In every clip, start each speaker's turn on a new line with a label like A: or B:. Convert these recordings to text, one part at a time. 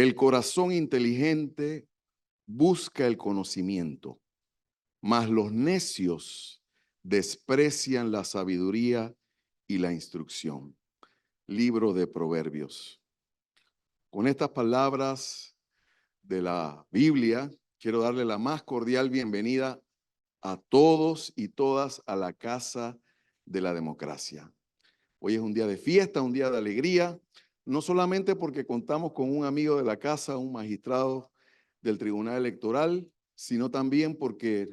A: El corazón inteligente busca el conocimiento, mas los necios desprecian la sabiduría y la instrucción. Libro de Proverbios. Con estas palabras de la Biblia, quiero darle la más cordial bienvenida a todos y todas a la casa de la democracia. Hoy es un día de fiesta, un día de alegría, no solamente porque contamos con un amigo de la casa, un magistrado del Tribunal Electoral, sino también porque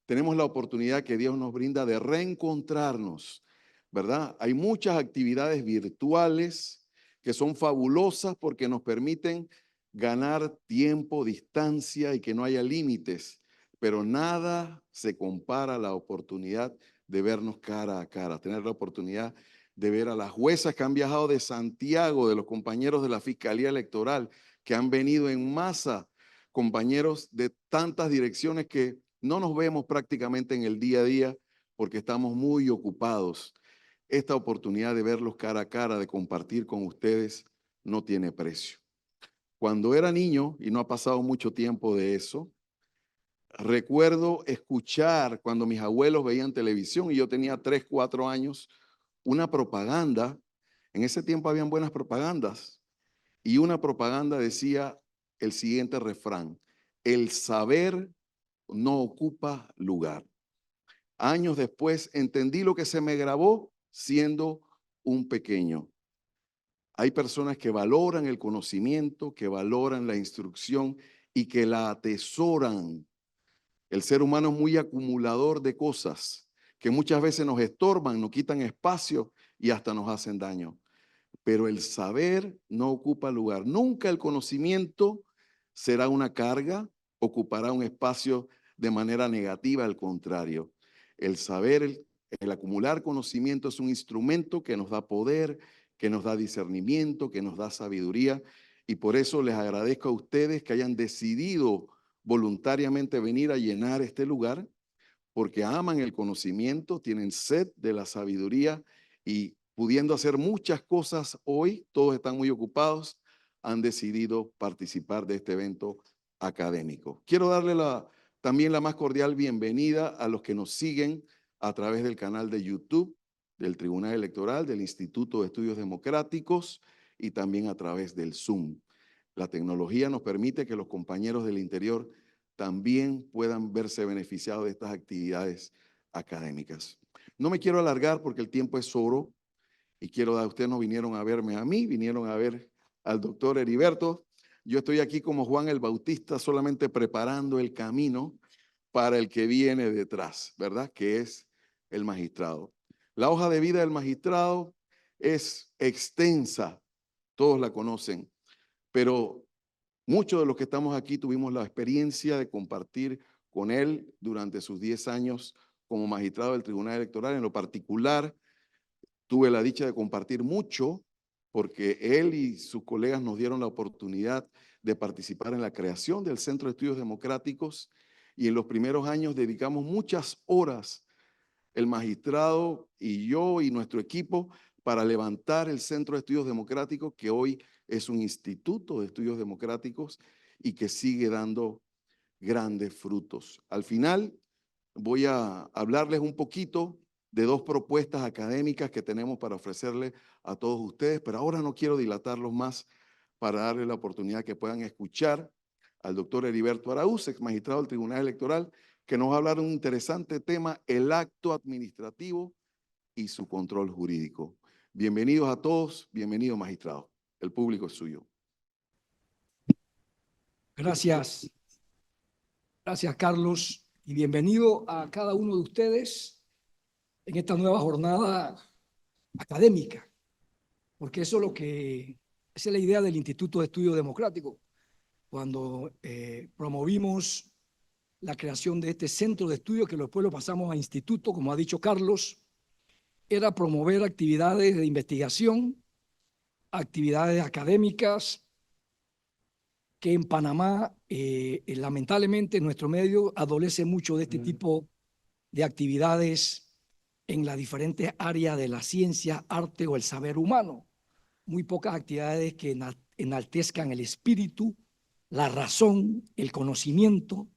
A: tenemos la oportunidad que Dios nos brinda de reencontrarnos, ¿verdad? Hay muchas actividades virtuales que son fabulosas porque nos permiten ganar tiempo, distancia y que no haya límites, pero nada se compara a la oportunidad de vernos cara a cara, tener la oportunidad de ver a las juezas que han viajado de Santiago, de los compañeros de la Fiscalía Electoral, que han venido en masa, compañeros de tantas direcciones que no nos vemos prácticamente en el día a día porque estamos muy ocupados. Esta oportunidad de verlos cara a cara, de compartir con ustedes, no tiene precio. Cuando era niño, y no ha pasado mucho tiempo de eso, recuerdo escuchar cuando mis abuelos veían televisión y yo tenía 3, 4 años, una propaganda. En ese tiempo habían buenas propagandas y una propaganda decía el siguiente refrán: el saber no ocupa lugar. Años después entendí lo que se me grabó siendo un pequeño. Hay personas que valoran el conocimiento, que valoran la instrucción y que la atesoran. El ser humano es muy acumulador de cosas que muchas veces nos estorban, nos quitan espacio y hasta nos hacen daño. Pero el saber no ocupa lugar. Nunca el conocimiento será una carga, ocupará un espacio de manera negativa, al contrario. El saber, el acumular conocimiento es un instrumento que nos da poder, que nos da discernimiento, que nos da sabiduría. Y por eso les agradezco a ustedes que hayan decidido voluntariamente venir a llenar este lugar, porque aman el conocimiento, tienen sed de la sabiduría y pudiendo hacer muchas cosas hoy, todos están muy ocupados, han decidido participar de este evento académico. Quiero darle también la más cordial bienvenida a los que nos siguen a través del canal de YouTube del Tribunal Electoral, del Instituto de Estudios Democráticos y también a través del Zoom. La tecnología nos permite que los compañeros del interior también puedan verse beneficiados de estas actividades académicas. No me quiero alargar porque el tiempo es oro y ustedes no vinieron a verme a mí, vinieron a ver al doctor Heriberto. Yo estoy aquí como Juan el Bautista, solamente preparando el camino para el que viene detrás, ¿verdad? Que es el magistrado. La hoja de vida del magistrado es extensa, todos la conocen, pero muchos de los que estamos aquí tuvimos la experiencia de compartir con él durante sus 10 años como magistrado del Tribunal Electoral. En lo particular, tuve la dicha de compartir mucho porque él y sus colegas nos dieron la oportunidad de participar en la creación del Centro de Estudios Democráticos y en los primeros años dedicamos muchas horas, el magistrado y yo y nuestro equipo, para levantar el Centro de Estudios Democráticos, que hoy es un instituto de estudios democráticos y que sigue dando grandes frutos. Al final voy a hablarles un poquito de 2 propuestas académicas que tenemos para ofrecerles a todos ustedes, pero ahora no quiero dilatarlos más para darles la oportunidad que puedan escuchar al doctor Heriberto Araúz, ex magistrado del Tribunal Electoral, que nos va a hablar de un interesante tema: el acto administrativo y su control jurídico. Bienvenidos a todos, bienvenido magistrado. El público es suyo.
B: Gracias. Gracias, Carlos, y bienvenido a cada uno de ustedes en esta nueva jornada académica, porque eso es lo que esa es la idea del Instituto de Estudio Democrático. Cuando promovimos la creación de este centro de estudio, que después lo pasamos a instituto, como ha dicho Carlos, era promover actividades de investigación, actividades académicas, que en Panamá, lamentablemente, nuestro medio adolece mucho de este tipo de actividades en las diferentes áreas de la ciencia, arte o el saber humano. muy pocas actividades que enaltezcan el espíritu, la razón, el conocimiento,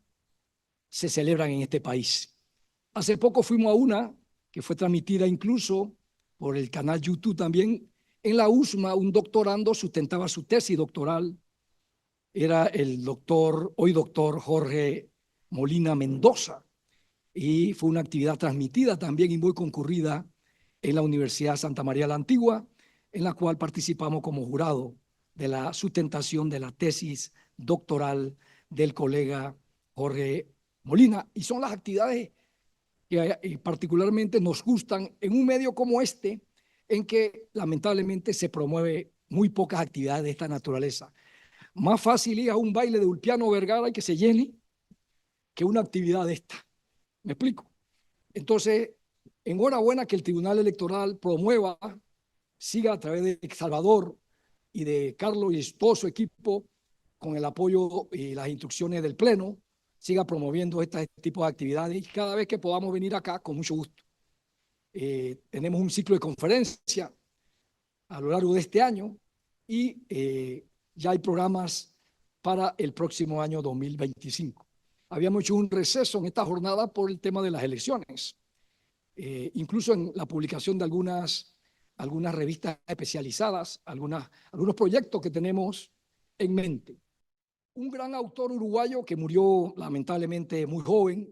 B: se celebran en este país. Hace poco fuimos a una que fue transmitida incluso por el canal YouTube también. En la USMA, un doctorando sustentaba su tesis doctoral. Era el hoy doctor Jorge Molina Mendoza. Y fue una actividad transmitida también y muy concurrida en la Universidad Santa María la Antigua, en la cual participamos como jurado de la sustentación de la tesis doctoral del colega Jorge Molina. Y son las actividades que particularmente nos gustan en un medio como este, en que lamentablemente se promueve muy pocas actividades de esta naturaleza. Más fácil ir a un baile de Ulpiano Vergara y que se llene que una actividad de esta. ¿Me explico? Entonces, enhorabuena que el Tribunal Electoral promueva, siga a través de Salvador y de Carlos y todo su equipo, con el apoyo y las instrucciones del Pleno, siga promoviendo este tipo de actividades y cada vez que podamos venir acá, con mucho gusto. Tenemos un ciclo de conferencia a lo largo de este año y ya hay programas para el próximo año 2025. Habíamos hecho un receso en esta jornada por el tema de las elecciones, incluso en la publicación de algunas revistas especializadas, algunos proyectos que tenemos en mente. Un gran autor uruguayo que murió lamentablemente muy joven,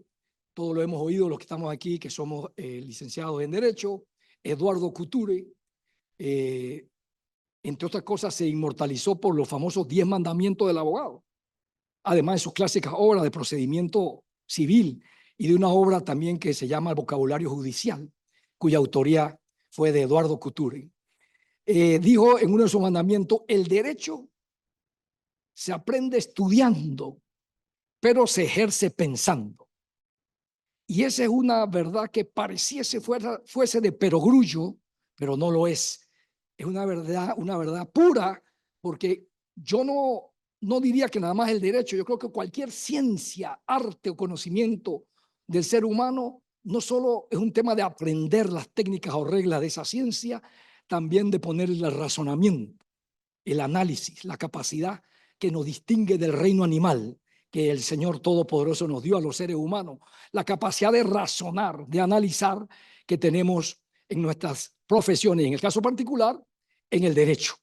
B: todos lo hemos oído los que estamos aquí, que somos licenciados en Derecho, Eduardo Couture, entre otras cosas se inmortalizó por los famosos 10 mandamientos del abogado, además de sus clásicas obras de procedimiento civil y de una obra también que se llama El vocabulario judicial, cuya autoría fue de Eduardo Couture. Dijo en uno de sus mandamientos: el derecho se aprende estudiando, pero se ejerce pensando. Y esa es una verdad que pareciese fuese de perogrullo, pero no lo es. Es una verdad pura, porque yo no diría que nada más el derecho. Yo creo que cualquier ciencia, arte o conocimiento del ser humano no solo es un tema de aprender las técnicas o reglas de esa ciencia, también de poner el razonamiento, el análisis, la capacidad que nos distingue del reino animal que el Señor Todopoderoso nos dio a los seres humanos, la capacidad de razonar, de analizar que tenemos en nuestras profesiones, en el caso particular, en el derecho.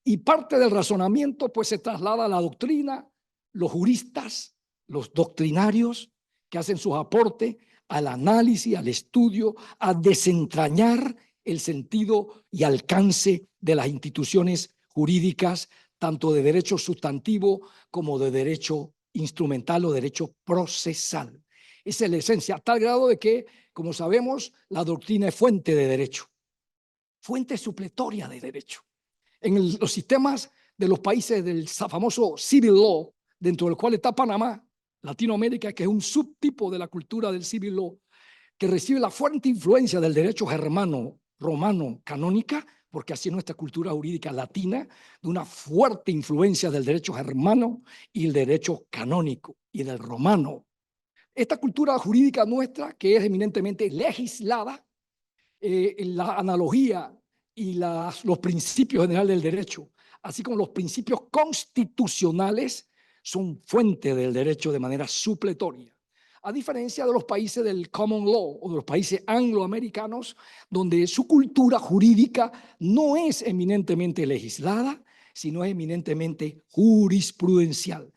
B: Y parte del razonamiento pues se traslada a la doctrina, los juristas, los doctrinarios que hacen sus aportes al análisis, al estudio, a desentrañar el sentido y alcance de las instituciones jurídicas, tanto de derecho sustantivo como de derecho instrumental o derecho procesal. Esa es la esencia, a tal grado de que, como sabemos, la doctrina es fuente de derecho, fuente supletoria de derecho. En los sistemas de los países del famoso civil law, dentro del cual está Panamá, Latinoamérica, que es un subtipo de la cultura del civil law, que recibe la fuerte influencia del derecho germano, romano, canónica, porque así es nuestra cultura jurídica latina, de una fuerte influencia del derecho germano y el derecho canónico y del romano. Esta cultura jurídica nuestra, que es eminentemente legislada, la analogía y los principios generales del derecho, así como los principios constitucionales, son fuente del derecho de manera supletoria. A diferencia de los países del common law o de los países angloamericanos, donde su cultura jurídica no es eminentemente legislada, sino eminentemente jurisprudencial.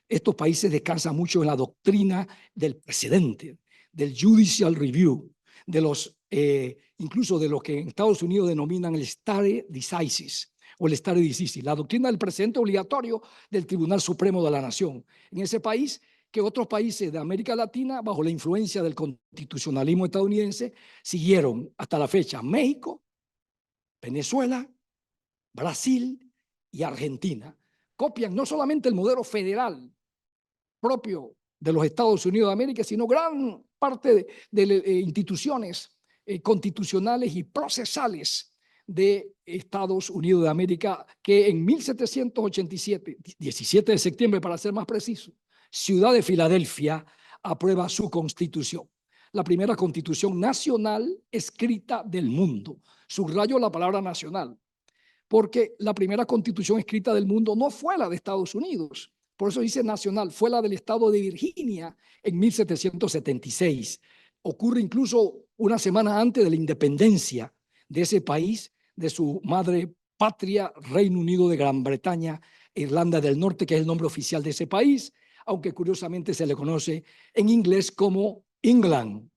B: Estos países descansan mucho en la doctrina del precedente, del judicial review, de los, incluso de lo que en Estados Unidos denominan el stare decisis o el stare decisis, la doctrina del precedente obligatorio del Tribunal Supremo de la Nación. En ese país, que otros países de América Latina, bajo la influencia del constitucionalismo estadounidense, siguieron hasta la fecha: México, Venezuela, Brasil y Argentina. Copian no solamente el modelo federal propio de los Estados Unidos de América, sino gran parte de instituciones constitucionales y procesales de Estados Unidos de América, que en 1787, 17 de septiembre para ser más preciso, Ciudad de Filadelfia aprueba su constitución, la primera constitución nacional escrita del mundo. Subrayo la palabra nacional, porque la primera constitución escrita del mundo no fue la de Estados Unidos. Por eso dice nacional, fue la del estado de Virginia en 1776. Ocurre incluso una semana antes de la independencia de ese país, de su madre patria, Reino Unido de Gran Bretaña, Irlanda del Norte, que es el nombre oficial de ese país, aunque curiosamente se le conoce en inglés como England,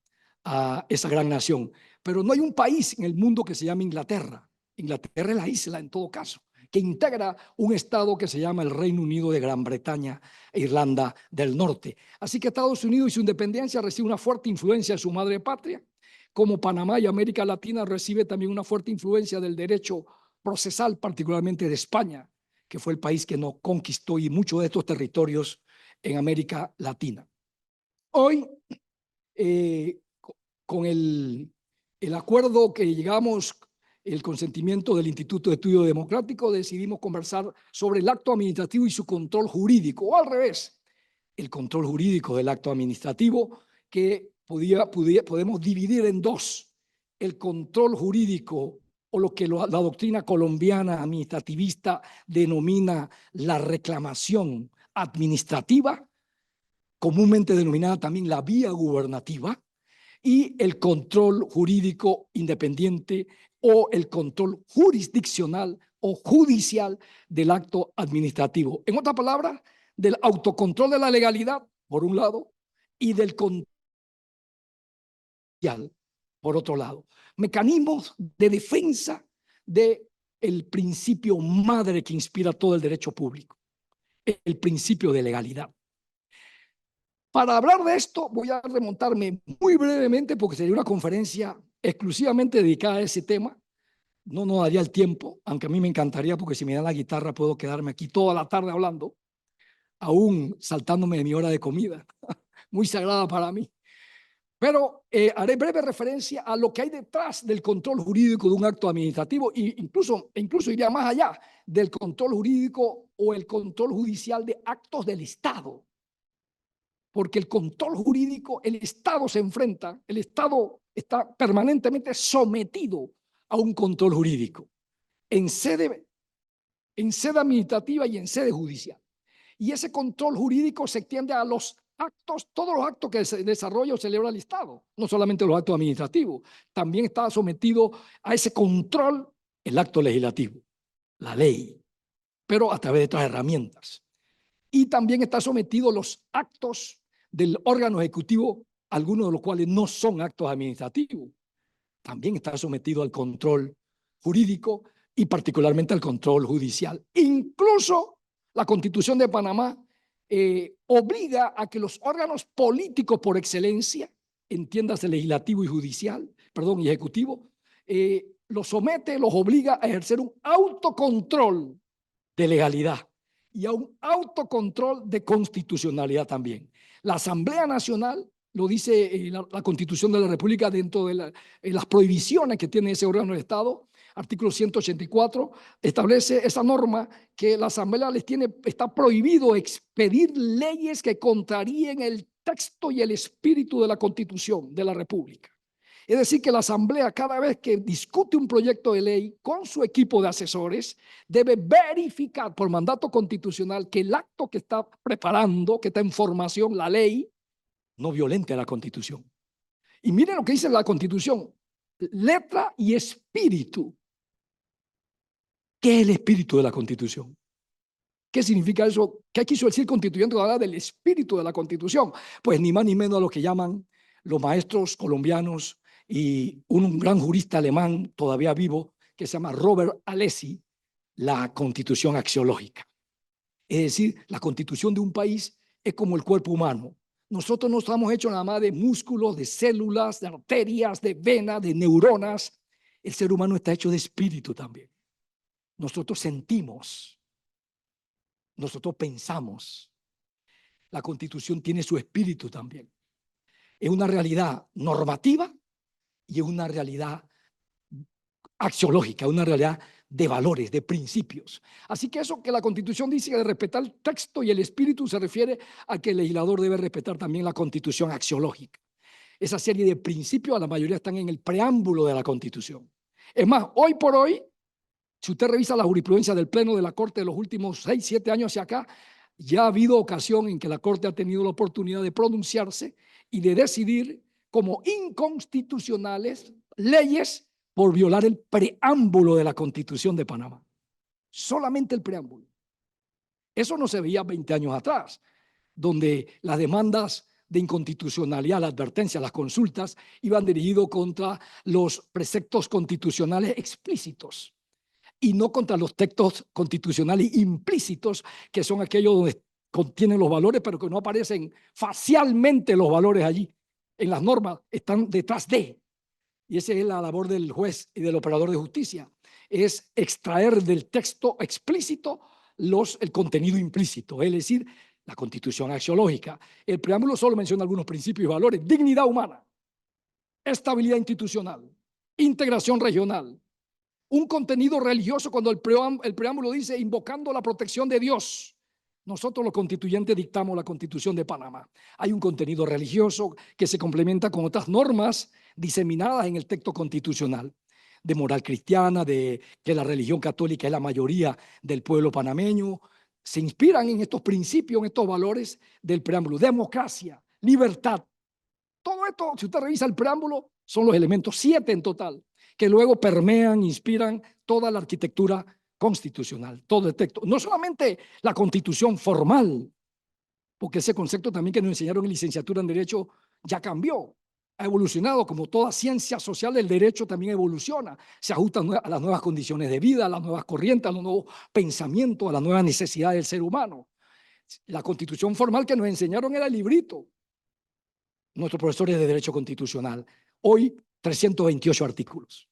B: a esa gran nación. Pero no hay un país en el mundo que se llame Inglaterra. Inglaterra es la isla en todo caso, que integra un estado que se llama el Reino Unido de Gran Bretaña e Irlanda del Norte. Así que Estados Unidos y su independencia recibe una fuerte influencia de su madre patria, como Panamá y América Latina recibe también una fuerte influencia del derecho procesal, particularmente de España, que fue el país que nos conquistó y muchos de estos territorios en América Latina. Hoy, con el acuerdo que llegamos, el consentimiento del Instituto de Estudio Democrático, decidimos conversar sobre el acto administrativo y su control jurídico, o al revés, el control jurídico del acto administrativo, que podemos dividir en dos: el control jurídico, o lo que la doctrina colombiana administrativista denomina la reclamación administrativa, comúnmente denominada también la vía gubernativa, y el control jurídico independiente o el control jurisdiccional o judicial del acto administrativo. En otras palabras, del autocontrol de la legalidad, por un lado, y del control por otro lado. Mecanismos de defensa del principio madre que inspira todo el derecho público, el principio de legalidad. Para hablar de esto voy a remontarme muy brevemente, porque sería una conferencia exclusivamente dedicada a ese tema. No nos daría el tiempo, aunque a mí me encantaría, porque si me dan la guitarra puedo quedarme aquí toda la tarde hablando, aún saltándome de mi hora de comida, muy sagrada para mí. Pero haré breve referencia a lo que hay detrás del control jurídico de un acto administrativo, e incluso iría más allá del control jurídico o el control judicial de actos del Estado. Porque el control jurídico, el Estado se enfrenta, el Estado está permanentemente sometido a un control jurídico en sede administrativa y en sede judicial. Y ese control jurídico se extiende a los actos, todos los actos que se desarrolla o celebra el Estado, no solamente los actos administrativos. También está sometido a ese control el acto legislativo, la ley, pero a través de otras herramientas. Y también está sometido los actos del órgano ejecutivo, algunos de los cuales no son actos administrativos. También está sometido al control jurídico y particularmente al control judicial. Incluso la Constitución de Panamá obliga a que los órganos políticos por excelencia, entiéndase legislativo y judicial, y ejecutivo, los somete, los obliga a ejercer un autocontrol de legalidad y a un autocontrol de constitucionalidad también. La Asamblea Nacional, lo dice la Constitución de la República dentro de las prohibiciones que tiene ese órgano de Estado. Artículo 184 establece esa norma que la Asamblea está prohibido expedir leyes que contraríen el texto y el espíritu de la Constitución de la República. Es decir, que la Asamblea, cada vez que discute un proyecto de ley con su equipo de asesores, debe verificar por mandato constitucional que el acto que está preparando, que está en formación, la ley, no violente la Constitución. Y miren lo que dice la Constitución: letra y espíritu. ¿Qué es el espíritu de la Constitución? ¿Qué significa eso? ¿Qué quiso decir constituyente cuando habla del espíritu de la Constitución? Pues ni más ni menos a lo que llaman los maestros colombianos y un gran jurista alemán todavía vivo que se llama Robert Alesi, la constitución axiológica. Es decir, la constitución de un país es como el cuerpo humano. Nosotros no estamos hechos nada más de músculos, de células, de arterias, de venas, de neuronas. El ser humano está hecho de espíritu también. Nosotros sentimos, nosotros pensamos. La Constitución tiene su espíritu también. Es una realidad normativa y es una realidad axiológica, una realidad de valores, de principios. Así que eso que la Constitución dice de respetar el texto y el espíritu se refiere a que el legislador debe respetar también la Constitución axiológica. Esa serie de principios, a la mayoría están en el preámbulo de la Constitución. Es más, hoy por hoy, Si usted revisa la jurisprudencia del Pleno de la Corte de los últimos 6, 7 años hacia acá, ya ha habido ocasión en que la Corte ha tenido la oportunidad de pronunciarse y de decidir como inconstitucionales leyes por violar el preámbulo de la Constitución de Panamá. Solamente el preámbulo. Eso no se veía 20 años atrás, donde las demandas de inconstitucionalidad, las advertencias, las consultas, iban dirigidas contra los preceptos constitucionales explícitos y no contra los textos constitucionales implícitos, que son aquellos donde contienen los valores, pero que no aparecen facialmente los valores allí. En las normas están detrás de. Y esa es la labor del juez y del operador de justicia, es extraer del texto explícito el contenido implícito, es decir, la constitución axiológica. El preámbulo solo menciona algunos principios y valores: dignidad humana, estabilidad institucional, integración regional, un contenido religioso cuando el preámbulo dice invocando la protección de Dios. Nosotros los constituyentes dictamos la Constitución de Panamá. Hay un contenido religioso que se complementa con otras normas diseminadas en el texto constitucional, de moral cristiana, de que la religión católica es la mayoría del pueblo panameño. Se inspiran en estos principios, en estos valores del preámbulo. Democracia, libertad. Todo esto, si usted revisa el preámbulo, son los elementos 7 en total, que luego permean, inspiran toda la arquitectura constitucional, todo el texto. No solamente la constitución formal, porque ese concepto también que nos enseñaron en licenciatura en Derecho ya cambió, ha evolucionado, como toda ciencia social, el derecho también evoluciona, se ajusta a las nuevas condiciones de vida, a las nuevas corrientes, a los nuevos pensamientos, a las nuevas necesidades del ser humano. La constitución formal que nos enseñaron era el librito, nuestros profesores de Derecho Constitucional, hoy 328 artículos.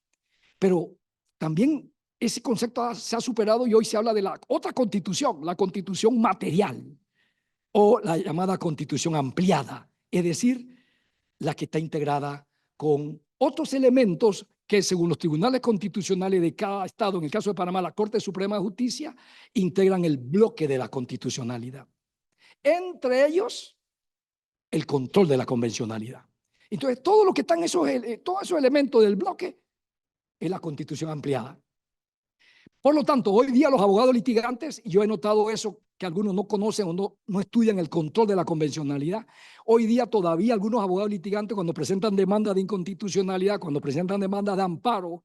B: Pero también ese concepto se ha superado y hoy se habla de la otra constitución, la constitución material o la llamada constitución ampliada, es decir, la que está integrada con otros elementos que según los tribunales constitucionales de cada estado, en el caso de Panamá, la Corte Suprema de Justicia, integran el bloque de la constitucionalidad. Entre ellos, el control de la convencionalidad. Entonces, todo lo que están todos esos elementos del bloque es la constitución ampliada. Por lo tanto, hoy día los abogados litigantes, y yo he notado eso, que algunos no conocen o no estudian el control de la convencionalidad. Hoy día todavía algunos abogados litigantes, cuando presentan demanda de inconstitucionalidad, cuando presentan demanda de amparo,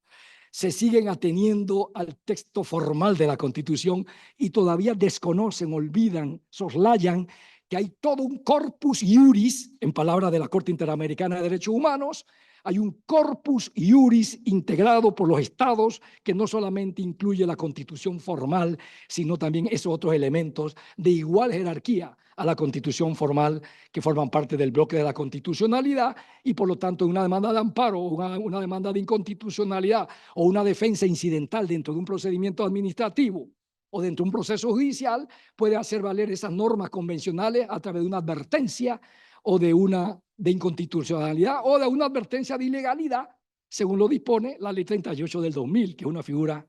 B: se siguen ateniendo al texto formal de la Constitución y todavía desconocen, olvidan, soslayan que hay todo un corpus iuris, en palabras de la Corte Interamericana de Derechos Humanos, hay un corpus iuris integrado por los estados que no solamente incluye la constitución formal, sino también esos otros elementos de igual jerarquía a la constitución formal que forman parte del bloque de la constitucionalidad y por lo tanto una demanda de amparo, una demanda de inconstitucionalidad o una defensa incidental dentro de un procedimiento administrativo o dentro de un proceso judicial puede hacer valer esas normas convencionales a través de una advertencia o de inconstitucionalidad o de una advertencia de ilegalidad, según lo dispone la Ley 38 del 2000, que es una figura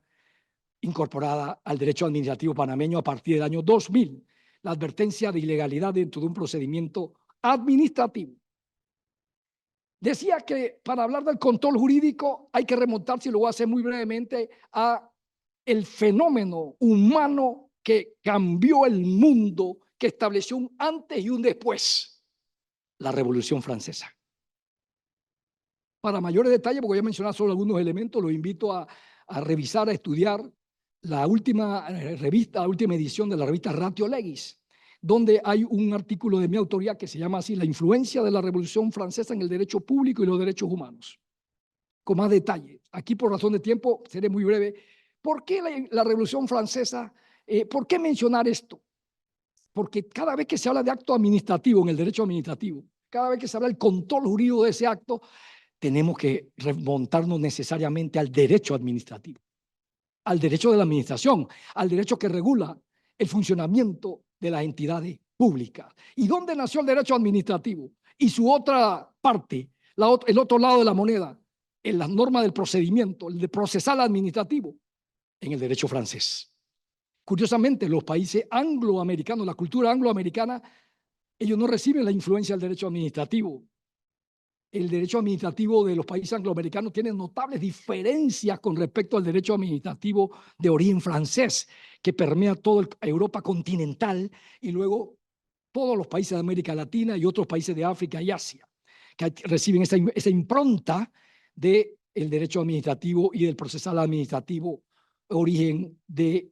B: incorporada al derecho administrativo panameño a partir del año 2000, la advertencia de ilegalidad dentro de un procedimiento administrativo. Decía que para hablar del control jurídico hay que remontarse, y lo voy a hacer muy brevemente, a el fenómeno humano que cambió el mundo, que estableció un antes y un después. La Revolución Francesa. Para mayores detalles, porque voy a mencionar solo algunos elementos, los invito a revisar, a estudiar la última revista, la última edición de la revista Ratio Legis, donde hay un artículo de mi autoría que se llama así: la influencia de la Revolución Francesa en el derecho público y los derechos humanos. Con más detalle. Aquí, por razón de tiempo, seré muy breve. ¿Por qué la Revolución Francesa? ¿Por qué mencionar esto? Porque cada vez que se habla de acto administrativo en el derecho administrativo, cada vez que se habla del control jurídico de ese acto, tenemos que remontarnos necesariamente al derecho administrativo, al derecho de la administración, al derecho que regula el funcionamiento de las entidades públicas. ¿Y dónde nació el derecho administrativo? Y su otra parte, el otro lado de la moneda, en las normas del procedimiento, el de procesal administrativo, en el derecho francés. Curiosamente, los países angloamericanos, la cultura angloamericana, ellos no reciben la influencia del derecho administrativo el derecho administrativo de los países angloamericanos tiene notables diferencias con respecto al derecho administrativo de origen francés, que permea toda Europa continental y luego todos los países de América Latina y otros países de África y Asia, que reciben esa impronta del derecho administrativo y del procesal administrativo origen de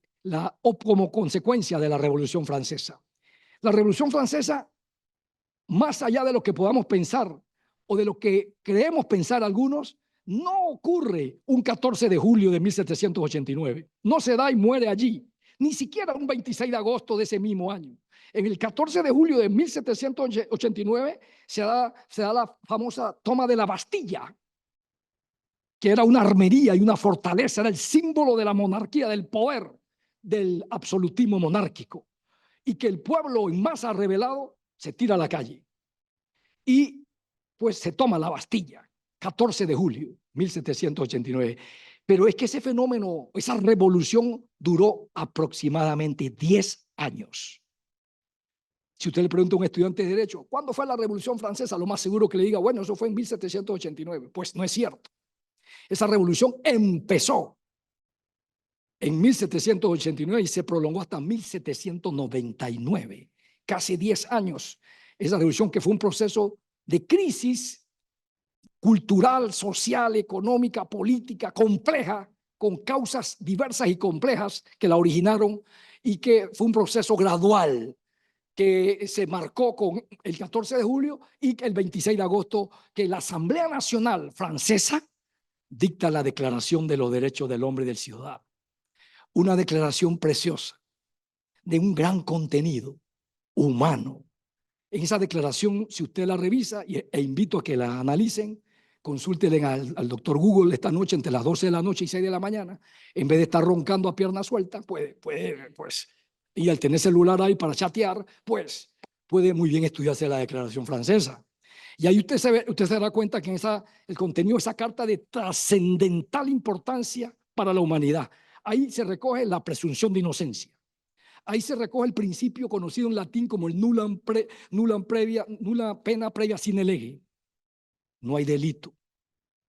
B: o como consecuencia de la Revolución Francesa. La Revolución Francesa, más allá de lo que podamos pensar o de lo que creemos pensar algunos, no ocurre un 14 de julio de 1789. No se da y muere allí, ni siquiera un 26 de agosto de ese mismo año. En el 14 de julio de 1789 se da la famosa toma de la Bastilla, que era una armería y una fortaleza, era el símbolo de la monarquía, del poder, del absolutismo monárquico, y que el pueblo en masa revelado se tira a la calle. Y pues se toma la Bastilla, 14 de julio, 1789. Pero es que ese fenómeno, esa revolución duró aproximadamente 10 años. Si usted le pregunta a un estudiante de Derecho, ¿cuándo fue la Revolución Francesa? Lo más seguro que le diga, bueno, eso fue en 1789. Pues no es cierto. Esa revolución empezó en 1789 y se prolongó hasta 1799. Casi 10 años. Esa revolución que fue un proceso de crisis cultural, social, económica, política, compleja, con causas diversas y complejas que la originaron y que fue un proceso gradual que se marcó con el 14 de julio y el 26 de agosto, que la Asamblea Nacional Francesa dicta la Declaración de los Derechos del Hombre y del Ciudadano. Una declaración preciosa, de un gran contenido humano. En esa declaración, si usted la revisa, e invito a que la analicen, consúltenle al doctor Google esta noche entre las 12 de la noche y 6 de la mañana, en vez de estar roncando a pierna suelta, pues, y al tener celular ahí para chatear, pues puede muy bien estudiarse la Declaración Francesa. Y ahí usted se dará cuenta que el contenido de esa carta de trascendental importancia para la humanidad. Ahí se recoge la presunción de inocencia. Ahí se recoge el principio conocido en latín como el nulla pena previa sine lege. No hay delito,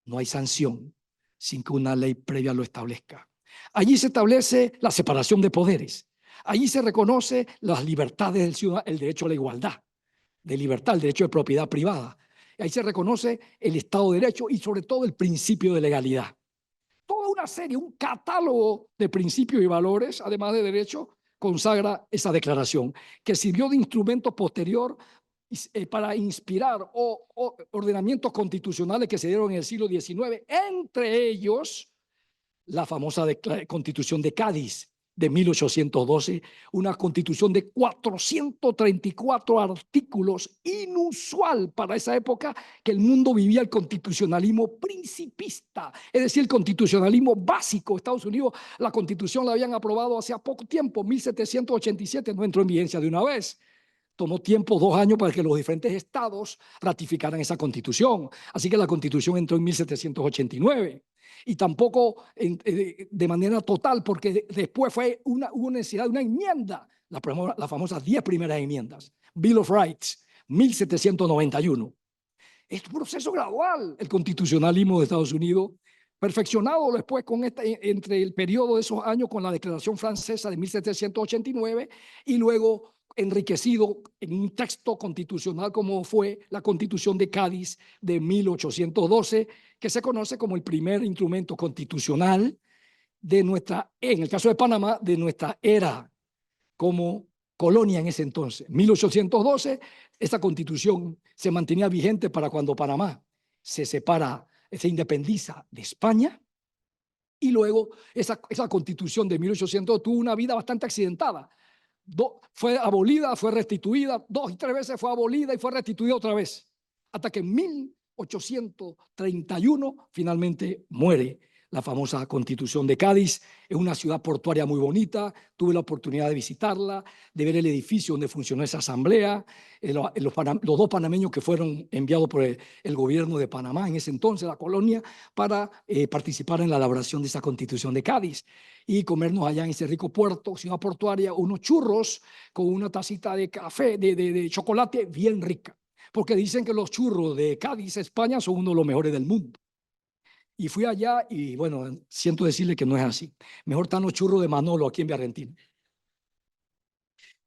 B: no hay sanción sin que una ley previa lo establezca. Allí se establece la separación de poderes. Allí se reconoce las libertades del ciudadano, el derecho a la igualdad de libertad, el derecho de propiedad privada. Ahí se reconoce el Estado de Derecho y sobre todo el principio de legalidad. Toda una serie, un catálogo de principios y valores, además de derecho, consagra esa declaración, que sirvió de instrumento posterior para inspirar ordenamientos constitucionales que se dieron en el siglo XIX, entre ellos la famosa Constitución de Cádiz de 1812, una constitución de 434 artículos, inusual para esa época, que el mundo vivía el constitucionalismo principista, es decir, el constitucionalismo básico. Estados Unidos, la constitución la habían aprobado hace poco tiempo, 1787, no entró en vigencia de una vez. Tomó tiempo, 2 años, para que los diferentes estados ratificaran esa constitución. Así que la constitución entró en 1789. Y tampoco de manera total, porque después hubo necesidad de una enmienda, la famosa 10 primeras enmiendas, Bill of Rights, 1791. Es un proceso gradual el constitucionalismo de Estados Unidos, perfeccionado después entre el periodo de esos años con la Declaración Francesa de 1789 y luego enriquecido en un texto constitucional como fue la Constitución de Cádiz de 1812, que se conoce como el primer instrumento constitucional de en el caso de Panamá, de nuestra era como colonia en ese entonces. 1812, esta constitución se mantenía vigente para cuando Panamá se independiza de España, y luego esa constitución de 1800 tuvo una vida bastante accidentada. Fue abolida, fue restituida, 2 y 3 veces fue abolida y fue restituida otra vez, hasta que en 1831 finalmente muere la famosa Constitución de Cádiz. Es una ciudad portuaria muy bonita, tuve la oportunidad de visitarla, de ver el edificio donde funcionó esa asamblea, los 2 panameños que fueron enviados por el gobierno de Panamá en ese entonces, la colonia, para participar en la elaboración de esa Constitución de Cádiz y comernos allá en ese rico puerto, ciudad portuaria, unos churros con una tacita de café, de chocolate bien rica. porque dicen que los churros de Cádiz, España, son uno de los mejores del mundo. Y fui allá y bueno, siento decirle que no es así. Mejor están los churros de Manolo aquí en Argentina.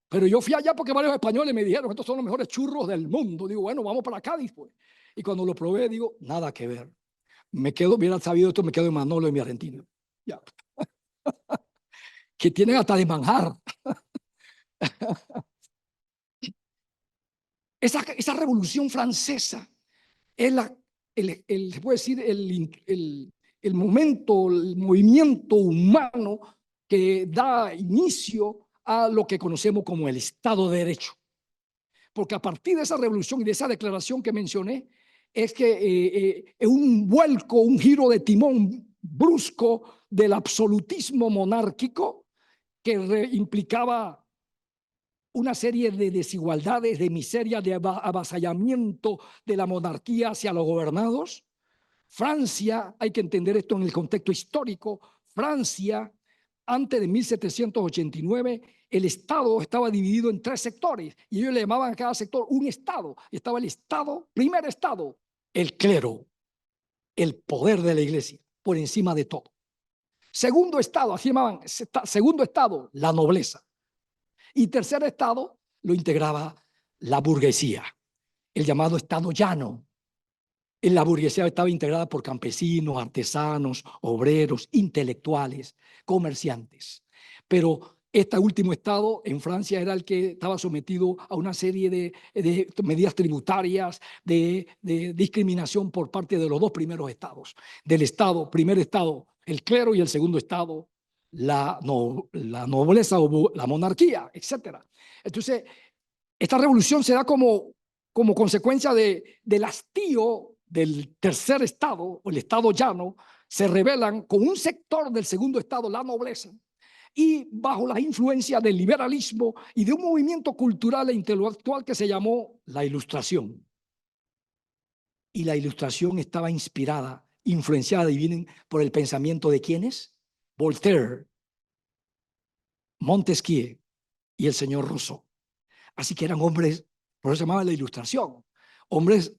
B: Pero yo fui allá porque varios españoles me dijeron, estos son los mejores churros del mundo. Digo, bueno, vamos para Cádiz, pues. Y cuando lo probé, digo, nada que ver. Me quedo, hubiera sabido esto, me quedo en Manolo, en mi Argentina. Ya. Que tienen hasta de manjar. Esa revolución francesa es se puede decir, el momento, el movimiento humano que da inicio a lo que conocemos como el Estado de Derecho. Porque a partir de esa revolución y de esa declaración que mencioné, es que es un vuelco, un giro de timón brusco del absolutismo monárquico que implicaba una serie de desigualdades, de miseria, de avasallamiento de la monarquía hacia los gobernados. Francia, hay que entender esto en el contexto histórico, Francia, antes de 1789, el Estado estaba dividido en 3 sectores y ellos le llamaban a cada sector un Estado. Estaba el Estado, primer Estado, el clero, el poder de la iglesia, por encima de todo. Segundo Estado, así llamaban, segundo Estado, la nobleza. Y tercer Estado lo integraba la burguesía, el llamado Estado llano. En la burguesía estaba integrada por campesinos, artesanos, obreros, intelectuales, comerciantes. Pero este último estado en Francia era el que estaba sometido a una serie de medidas tributarias, de discriminación por parte de los 2 primeros estados. Del estado, primer estado, el clero, y el segundo estado, la nobleza o la monarquía, etc. Entonces, esta revolución se da como consecuencia del hastío del tercer estado, o el estado llano. Se rebelan con un sector del segundo estado, la nobleza, y bajo la influencia del liberalismo y de un movimiento cultural e intelectual que se llamó la Ilustración. Y la Ilustración estaba inspirada, influenciada, adivinen, por el pensamiento de ¿quiénes? Voltaire, Montesquieu y el señor Rousseau. Así que eran hombres, por eso se llamaba la Ilustración, hombres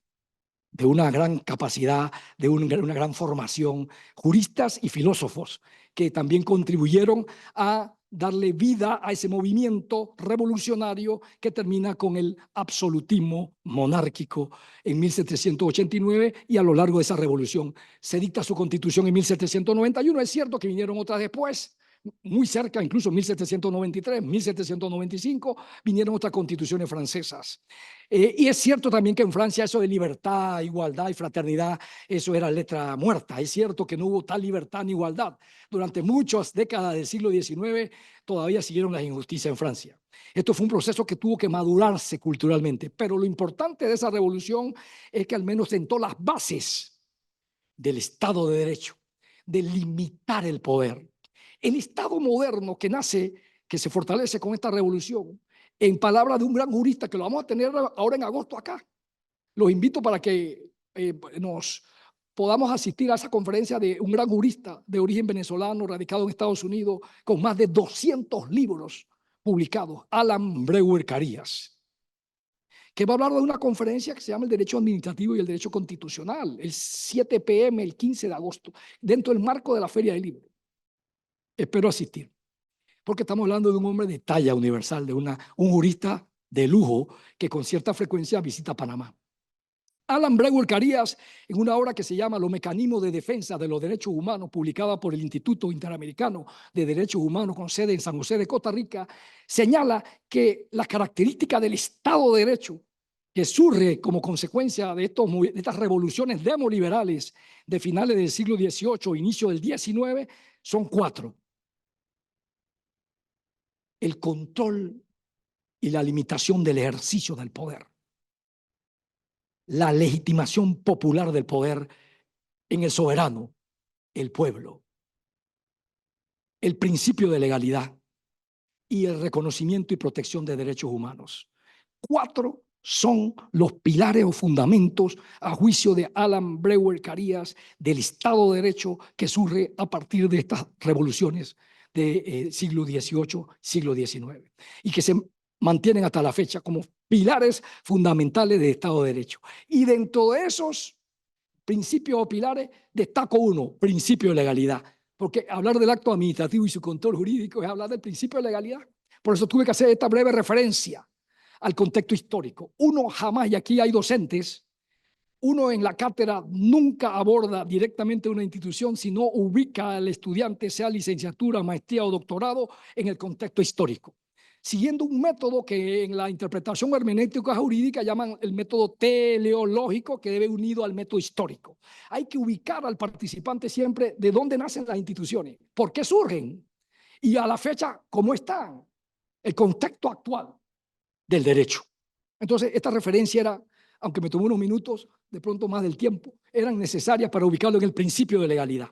B: de una gran capacidad, de una gran formación, juristas y filósofos que también contribuyeron a darle vida a ese movimiento revolucionario que termina con el absolutismo monárquico en 1789, y a lo largo de esa revolución se dicta su constitución en 1791. Es cierto que vinieron otras después, muy cerca, incluso en 1793, 1795, vinieron otras constituciones francesas. Y es cierto también que en Francia eso de libertad, igualdad y fraternidad, eso era letra muerta. Es cierto que no hubo tal libertad ni igualdad. Durante muchas décadas del siglo XIX todavía siguieron las injusticias en Francia. Esto fue un proceso que tuvo que madurarse culturalmente, pero lo importante de esa revolución es que al menos sentó las bases del Estado de Derecho, de limitar el poder. El Estado moderno que nace, que se fortalece con esta revolución, en palabras de un gran jurista que lo vamos a tener ahora en agosto acá. Los invito para que nos podamos asistir a esa conferencia de un gran jurista de origen venezolano, radicado en Estados Unidos, con más de 200 libros publicados, Alan Brewer Carías, que va a hablar de una conferencia que se llama el Derecho Administrativo y el Derecho Constitucional, el 7 p.m., el 15 de agosto, dentro del marco de la Feria del Libro. Espero asistir, porque estamos hablando de un hombre de talla universal, de un jurista de lujo que con cierta frecuencia visita Panamá. Alan Brewer Carías, en una obra que se llama Los mecanismos de defensa de los derechos humanos, publicada por el Instituto Interamericano de Derechos Humanos con sede en San José de Costa Rica, señala que las características del Estado de Derecho que surge como consecuencia de estas revoluciones demoliberales de finales del siglo XVIII, inicio del XIX, son 4. El control y la limitación del ejercicio del poder, la legitimación popular del poder en el soberano, el pueblo, el principio de legalidad y el reconocimiento y protección de derechos humanos. 4 son los pilares o fundamentos, a juicio de Alan Brewer Carías, del Estado de Derecho que surge a partir de estas revoluciones del siglo XVIII, siglo XIX, y que se mantienen hasta la fecha como pilares fundamentales del Estado de Derecho. Y dentro de esos principios o pilares, destaco uno, principio de legalidad. Porque hablar del acto administrativo y su control jurídico es hablar del principio de legalidad. Por eso tuve que hacer esta breve referencia al contexto histórico. Uno jamás, y aquí hay docentes, uno en la cátedra nunca aborda directamente una institución, sino ubica al estudiante, sea licenciatura, maestría o doctorado, en el contexto histórico, siguiendo un método que en la interpretación hermenéutica jurídica llaman el método teleológico, que debe unido al método histórico. Hay que ubicar al participante siempre de dónde nacen las instituciones, por qué surgen y a la fecha cómo están, el contexto actual del derecho. Entonces, esta referencia era, aunque me tomó unos minutos, de pronto más del tiempo, eran necesarias para ubicarlo en el principio de legalidad.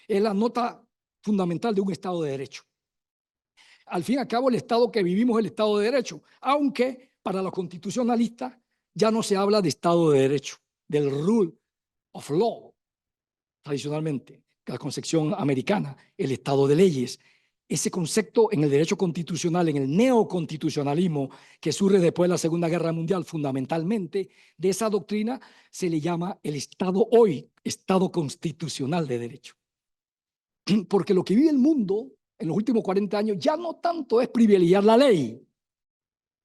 B: Es la nota fundamental de un Estado de Derecho. Al fin y al cabo, el Estado que vivimos es el Estado de Derecho, aunque para los constitucionalistas ya no se habla de Estado de Derecho, del rule of law, tradicionalmente, la concepción americana, el Estado de leyes. Ese concepto en el derecho constitucional, en el neoconstitucionalismo que surge después de la Segunda Guerra Mundial, fundamentalmente de esa doctrina se le llama el Estado hoy, Estado constitucional de derecho. Porque lo que vive el mundo en los últimos 40 años ya no tanto es privilegiar la ley,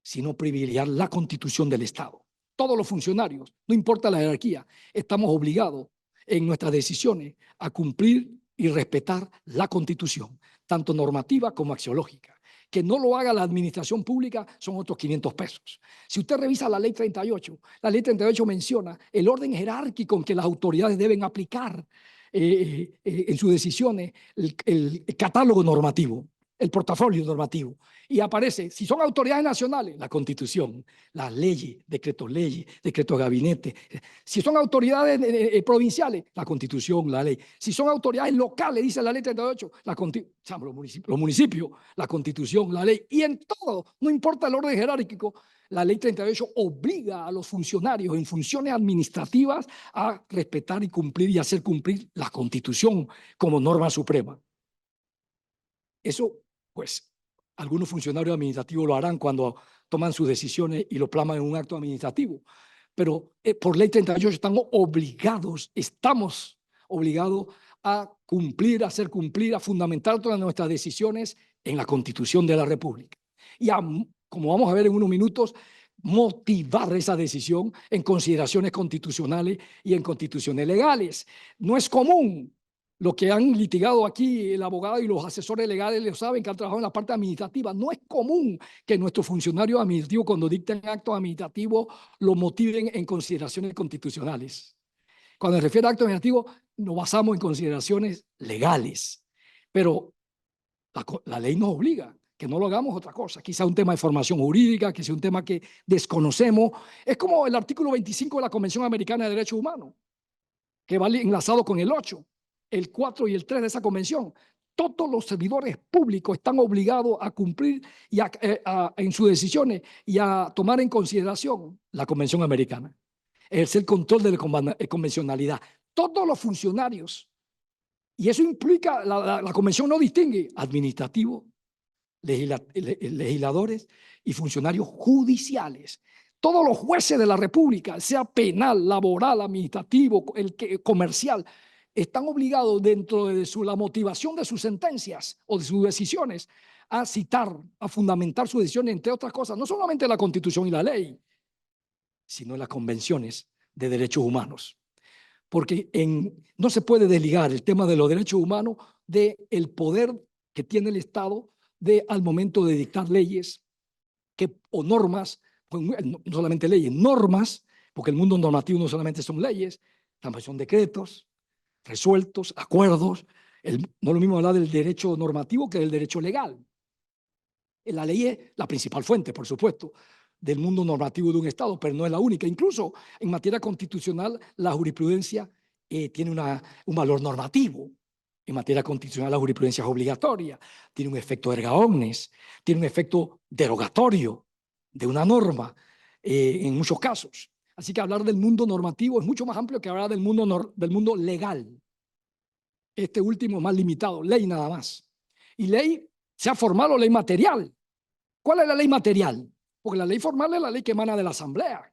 B: sino privilegiar la constitución del Estado. Todos los funcionarios, no importa la jerarquía, estamos obligados en nuestras decisiones a cumplir y respetar la constitución, tanto normativa como axiológica. Que no lo haga la administración pública son otros 500 pesos. Si usted revisa la ley 38, la ley 38 menciona el orden jerárquico en que las autoridades deben aplicar en sus decisiones el catálogo normativo, el portafolio normativo. Y aparece, si son autoridades nacionales, la Constitución, las leyes, decretos de gabinete. Si son autoridades provinciales, la Constitución, la ley. Si son autoridades locales, dice la ley 38, los municipios, la Constitución, la ley. Y en todo, no importa el orden jerárquico, la ley 38 obliga a los funcionarios en funciones administrativas a respetar y cumplir y hacer cumplir la Constitución como norma suprema. Eso, pues, algunos funcionarios administrativos lo harán cuando toman sus decisiones y lo plasman en un acto administrativo. Pero por ley 38 estamos obligados a cumplir, a hacer cumplir, a fundamentar todas nuestras decisiones en la Constitución de la República. Y como vamos a ver en unos minutos, motivar esa decisión en consideraciones constitucionales y en constituciones legales. No es común. Lo que han litigado aquí el abogado y los asesores legales lo saben, que han trabajado en la parte administrativa. No es común que nuestros funcionarios administrativos, cuando dicten actos administrativos, lo motiven en consideraciones constitucionales. Cuando se refiere a actos administrativos, nos basamos en consideraciones legales. Pero la ley nos obliga que no lo hagamos otra cosa. Quizá un tema de formación jurídica, que sea un tema que desconocemos. Es como el artículo 25 de la Convención Americana de Derechos Humanos, que va enlazado con el 8. El 4 y el 3 de esa convención. Todos los servidores públicos están obligados a cumplir y en sus decisiones y a tomar en consideración la Convención Americana. Ejercer el control de la convencionalidad. Todos los funcionarios. Y eso implica, la convención no distingue administrativos, legisladores y funcionarios judiciales. Todos los jueces de la República, sea penal, laboral, administrativo, comercial, están obligados dentro de la motivación de sus sentencias o de sus decisiones a citar, a fundamentar sus decisiones, entre otras cosas, no solamente la Constitución y la ley, sino las convenciones de derechos humanos. Porque no se puede desligar el tema de los derechos humanos del poder que tiene el Estado al momento de dictar leyes o normas, no solamente leyes, normas, porque el mundo normativo no solamente son leyes, también son decretos, resueltos, acuerdos. No es lo mismo hablar del derecho normativo que del derecho legal. La ley es la principal fuente, por supuesto, del mundo normativo de un Estado, pero no es la única. Incluso en materia constitucional, la jurisprudencia tiene un valor normativo. En materia constitucional, la jurisprudencia es obligatoria, tiene un efecto erga omnes, tiene un efecto derogatorio de una norma en muchos casos. Así que hablar del mundo normativo es mucho más amplio que hablar del mundo legal. Este último más limitado, ley nada más. Y ley, sea formal o ley material. ¿Cuál es la ley material? Porque la ley formal es la ley que emana de la Asamblea.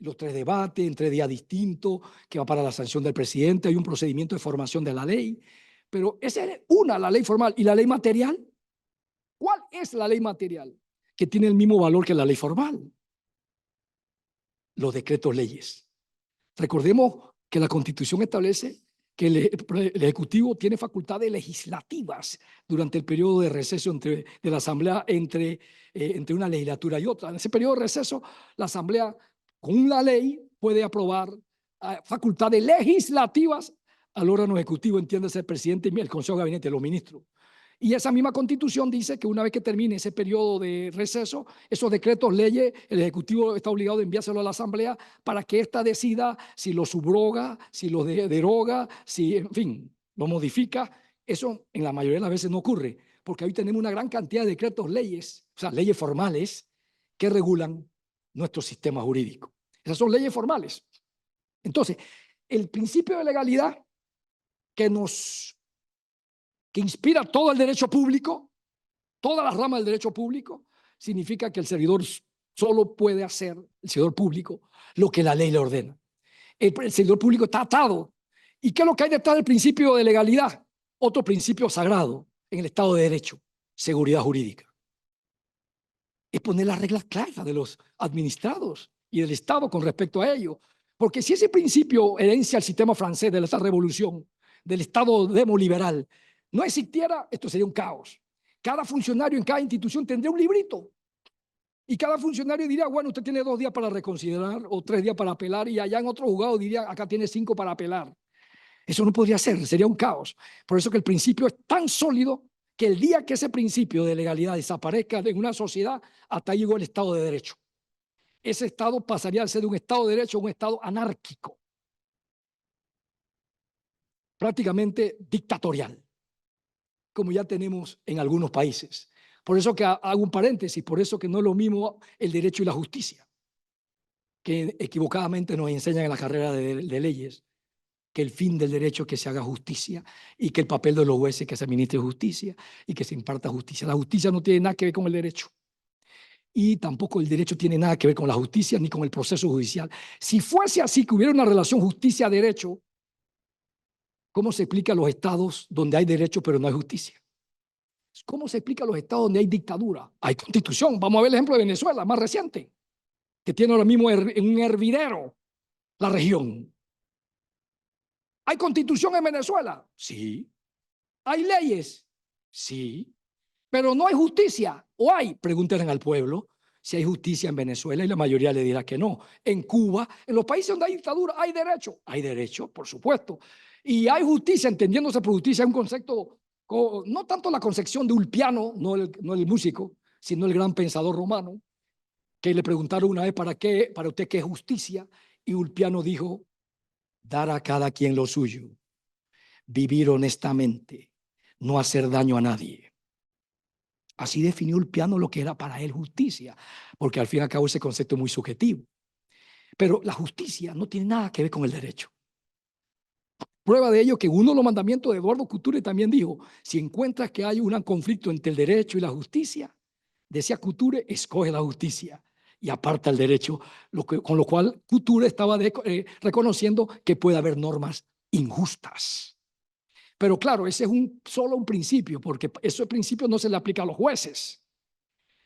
B: Los 3 debates en 3 días distintos, que va para la sanción del presidente, hay un procedimiento de formación de la ley. Pero esa es la ley formal. ¿Y la ley material? ¿Cuál es la ley material? Que tiene el mismo valor que la ley formal. Los decretos leyes. Recordemos que la Constitución establece que el Ejecutivo tiene facultades legislativas durante el periodo de receso de la Asamblea entre una legislatura y otra. En ese periodo de receso, la Asamblea, con una ley, puede aprobar facultades legislativas al órgano ejecutivo, entiéndase el presidente y el Consejo de Gabinete, los ministros. Y esa misma Constitución dice que una vez que termine ese periodo de receso, esos decretos, leyes, el Ejecutivo está obligado a enviárselo a la Asamblea para que ésta decida si lo subroga, si lo deroga, si, en fin, lo modifica. Eso en la mayoría de las veces no ocurre, porque hoy tenemos una gran cantidad de decretos, leyes, o sea, leyes formales que regulan nuestro sistema jurídico. Esas son leyes formales. Entonces, el principio de legalidad que inspira todo el derecho público, todas las ramas del derecho público, significa que el servidor solo puede hacer, el servidor público, lo que la ley le ordena. El servidor público está atado. ¿Y qué es lo que hay detrás del principio de legalidad? Otro principio sagrado en el Estado de Derecho: seguridad jurídica. Es poner las reglas claras de los administrados y del Estado con respecto a ello. Porque si ese principio, herencia al sistema francés de esta revolución, del Estado demoliberal, no existiera, esto sería un caos. Cada funcionario en cada institución tendría un librito. Y cada funcionario diría, bueno, usted tiene 2 días para reconsiderar o 3 días para apelar, y allá en otro juzgado diría, acá tiene 5 para apelar. Eso no podría ser, sería un caos. Por eso que el principio es tan sólido que el día que ese principio de legalidad desaparezca en una sociedad, hasta ahí llegó el Estado de Derecho. Ese Estado pasaría a ser de un Estado de Derecho a un Estado anárquico, prácticamente dictatorial, como ya tenemos en algunos países. Por eso que hago un paréntesis, por eso que no es lo mismo el derecho y la justicia, que equivocadamente nos enseñan en la carrera de leyes, que el fin del derecho es que se haga justicia y que el papel de los jueces es que se administre justicia y que se imparta justicia. La justicia no tiene nada que ver con el derecho. Y tampoco el derecho tiene nada que ver con la justicia ni con el proceso judicial. Si fuese así, que hubiera una relación justicia-derecho, ¿cómo se explica los estados donde hay derecho pero no hay justicia? ¿Cómo se explica los estados donde hay dictadura? Hay constitución. Vamos a ver el ejemplo de Venezuela, más reciente, que tiene ahora mismo en un hervidero la región. ¿Hay constitución en Venezuela? Sí. ¿Hay leyes? Sí. Pero no hay justicia. ¿O hay? Pregúntenle al pueblo si hay justicia en Venezuela y la mayoría le dirá que no. En Cuba, en los países donde hay dictadura, hay derecho. Hay derecho, por supuesto. Y hay justicia, entendiéndose por justicia un concepto, no tanto la concepción de Ulpiano, no el músico, sino el gran pensador romano, que le preguntaron una vez para usted qué es justicia, y Ulpiano dijo: dar a cada quien lo suyo, vivir honestamente, no hacer daño a nadie. Así definió Ulpiano lo que era para él justicia, porque al fin y al cabo ese concepto es muy subjetivo. Pero la justicia no tiene nada que ver con el derecho. Prueba de ello que uno de los mandamientos de Eduardo Couture también dijo: si encuentras que hay un conflicto entre el derecho y la justicia, decía Couture, escoge la justicia y aparta el derecho, con lo cual Couture estaba reconociendo que puede haber normas injustas. Pero claro, ese es solo un principio, porque ese principio no se le aplica a los jueces.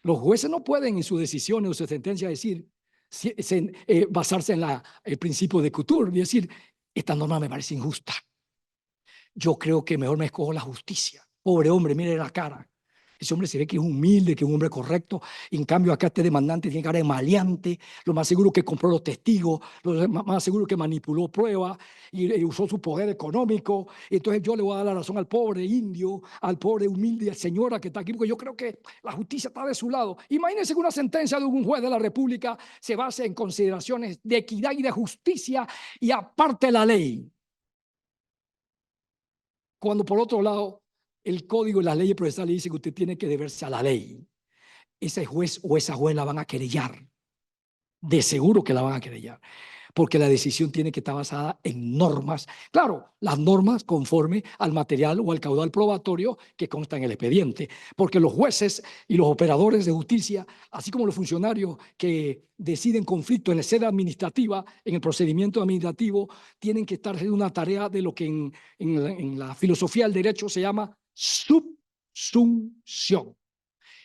B: Los jueces no pueden en sus decisiones o sus sentencias basarse en el principio de Couture y decir: esta norma me parece injusta, yo creo que mejor me escojo la justicia. Pobre hombre, mire la cara. Ese hombre se ve que es humilde, que es un hombre correcto. Y en cambio acá este demandante tiene cara de maleante. Lo más seguro que compró los testigos, lo más seguro que manipuló pruebas y usó su poder económico. Entonces yo le voy a dar la razón al pobre indio, al pobre humilde señora que está aquí, porque yo creo que la justicia está de su lado. Imagínense que una sentencia de un juez de la República se base en consideraciones de equidad y de justicia y aparte la ley, cuando por otro lado el código y las leyes procesales dicen que usted tiene que deberse a la ley. Ese juez o esa juez la van a querellar. De seguro que la van a querellar. porque la decisión tiene que estar basada en normas. Claro, las normas conforme al material o al caudal probatorio que consta en el expediente, porque los jueces y los operadores de justicia, así como los funcionarios que deciden conflictos en la sede administrativa, en el procedimiento administrativo, tienen que estar haciendo una tarea de lo que en la filosofía del derecho se llama subsunción.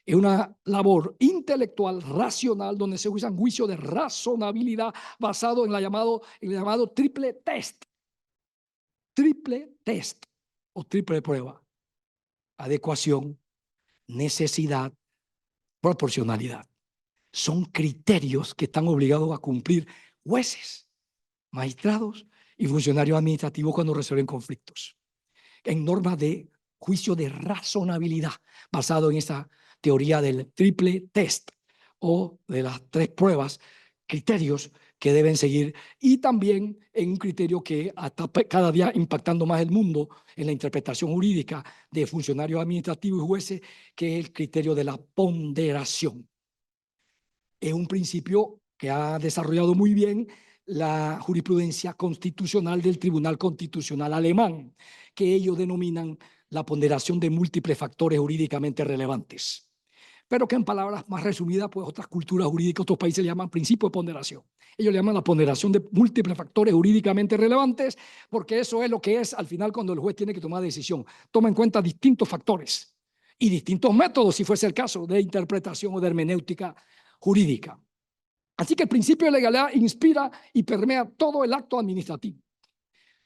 B: Es una labor intelectual, racional, donde se usa un juicio de razonabilidad basado en el llamado triple test. Triple test o triple prueba. Adecuación, necesidad, proporcionalidad. Son criterios que están obligados a cumplir jueces, magistrados y funcionarios administrativos cuando resuelven conflictos. En normas de juicio de razonabilidad, basado en esa teoría del triple test o de las tres pruebas, criterios que deben seguir, y también en un criterio que está cada día impactando más el mundo en la interpretación jurídica de funcionarios administrativos y jueces, que es el criterio de la ponderación. Es un principio que ha desarrollado muy bien la jurisprudencia constitucional del Tribunal Constitucional alemán, que ellos denominan la ponderación de múltiples factores jurídicamente relevantes. Pero que en palabras más resumidas, pues otras culturas jurídicas, otros países le llaman principio de ponderación. Ellos le llaman la ponderación de múltiples factores jurídicamente relevantes, porque eso es lo que es al final cuando el juez tiene que tomar decisión. Toma en cuenta distintos factores y distintos métodos, si fuese el caso, de interpretación o de hermenéutica jurídica. Así que el principio de legalidad inspira y permea todo el acto administrativo.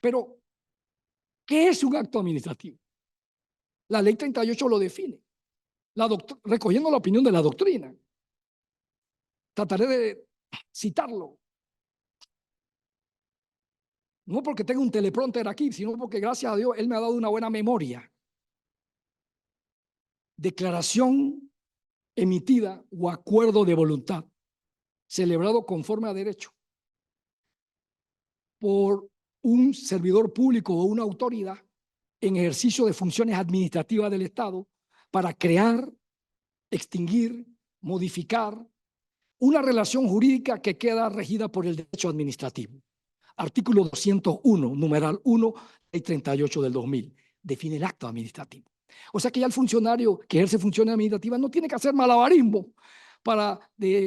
B: Pero, ¿qué es un acto administrativo? La ley 38 lo define, recogiendo la opinión de la doctrina. Trataré de citarlo. No porque tenga un teleprompter aquí, sino porque gracias a Dios Él me ha dado una buena memoria. Declaración emitida o acuerdo de voluntad celebrado conforme a derecho por un servidor público o una autoridad en ejercicio de funciones administrativas del Estado para crear, extinguir, modificar una relación jurídica que queda regida por el derecho administrativo. Artículo 201, numeral 1, ley 38 del 2000, define el acto administrativo. O sea que ya el funcionario que ejerce funciones administrativas no tiene que hacer malabarismo para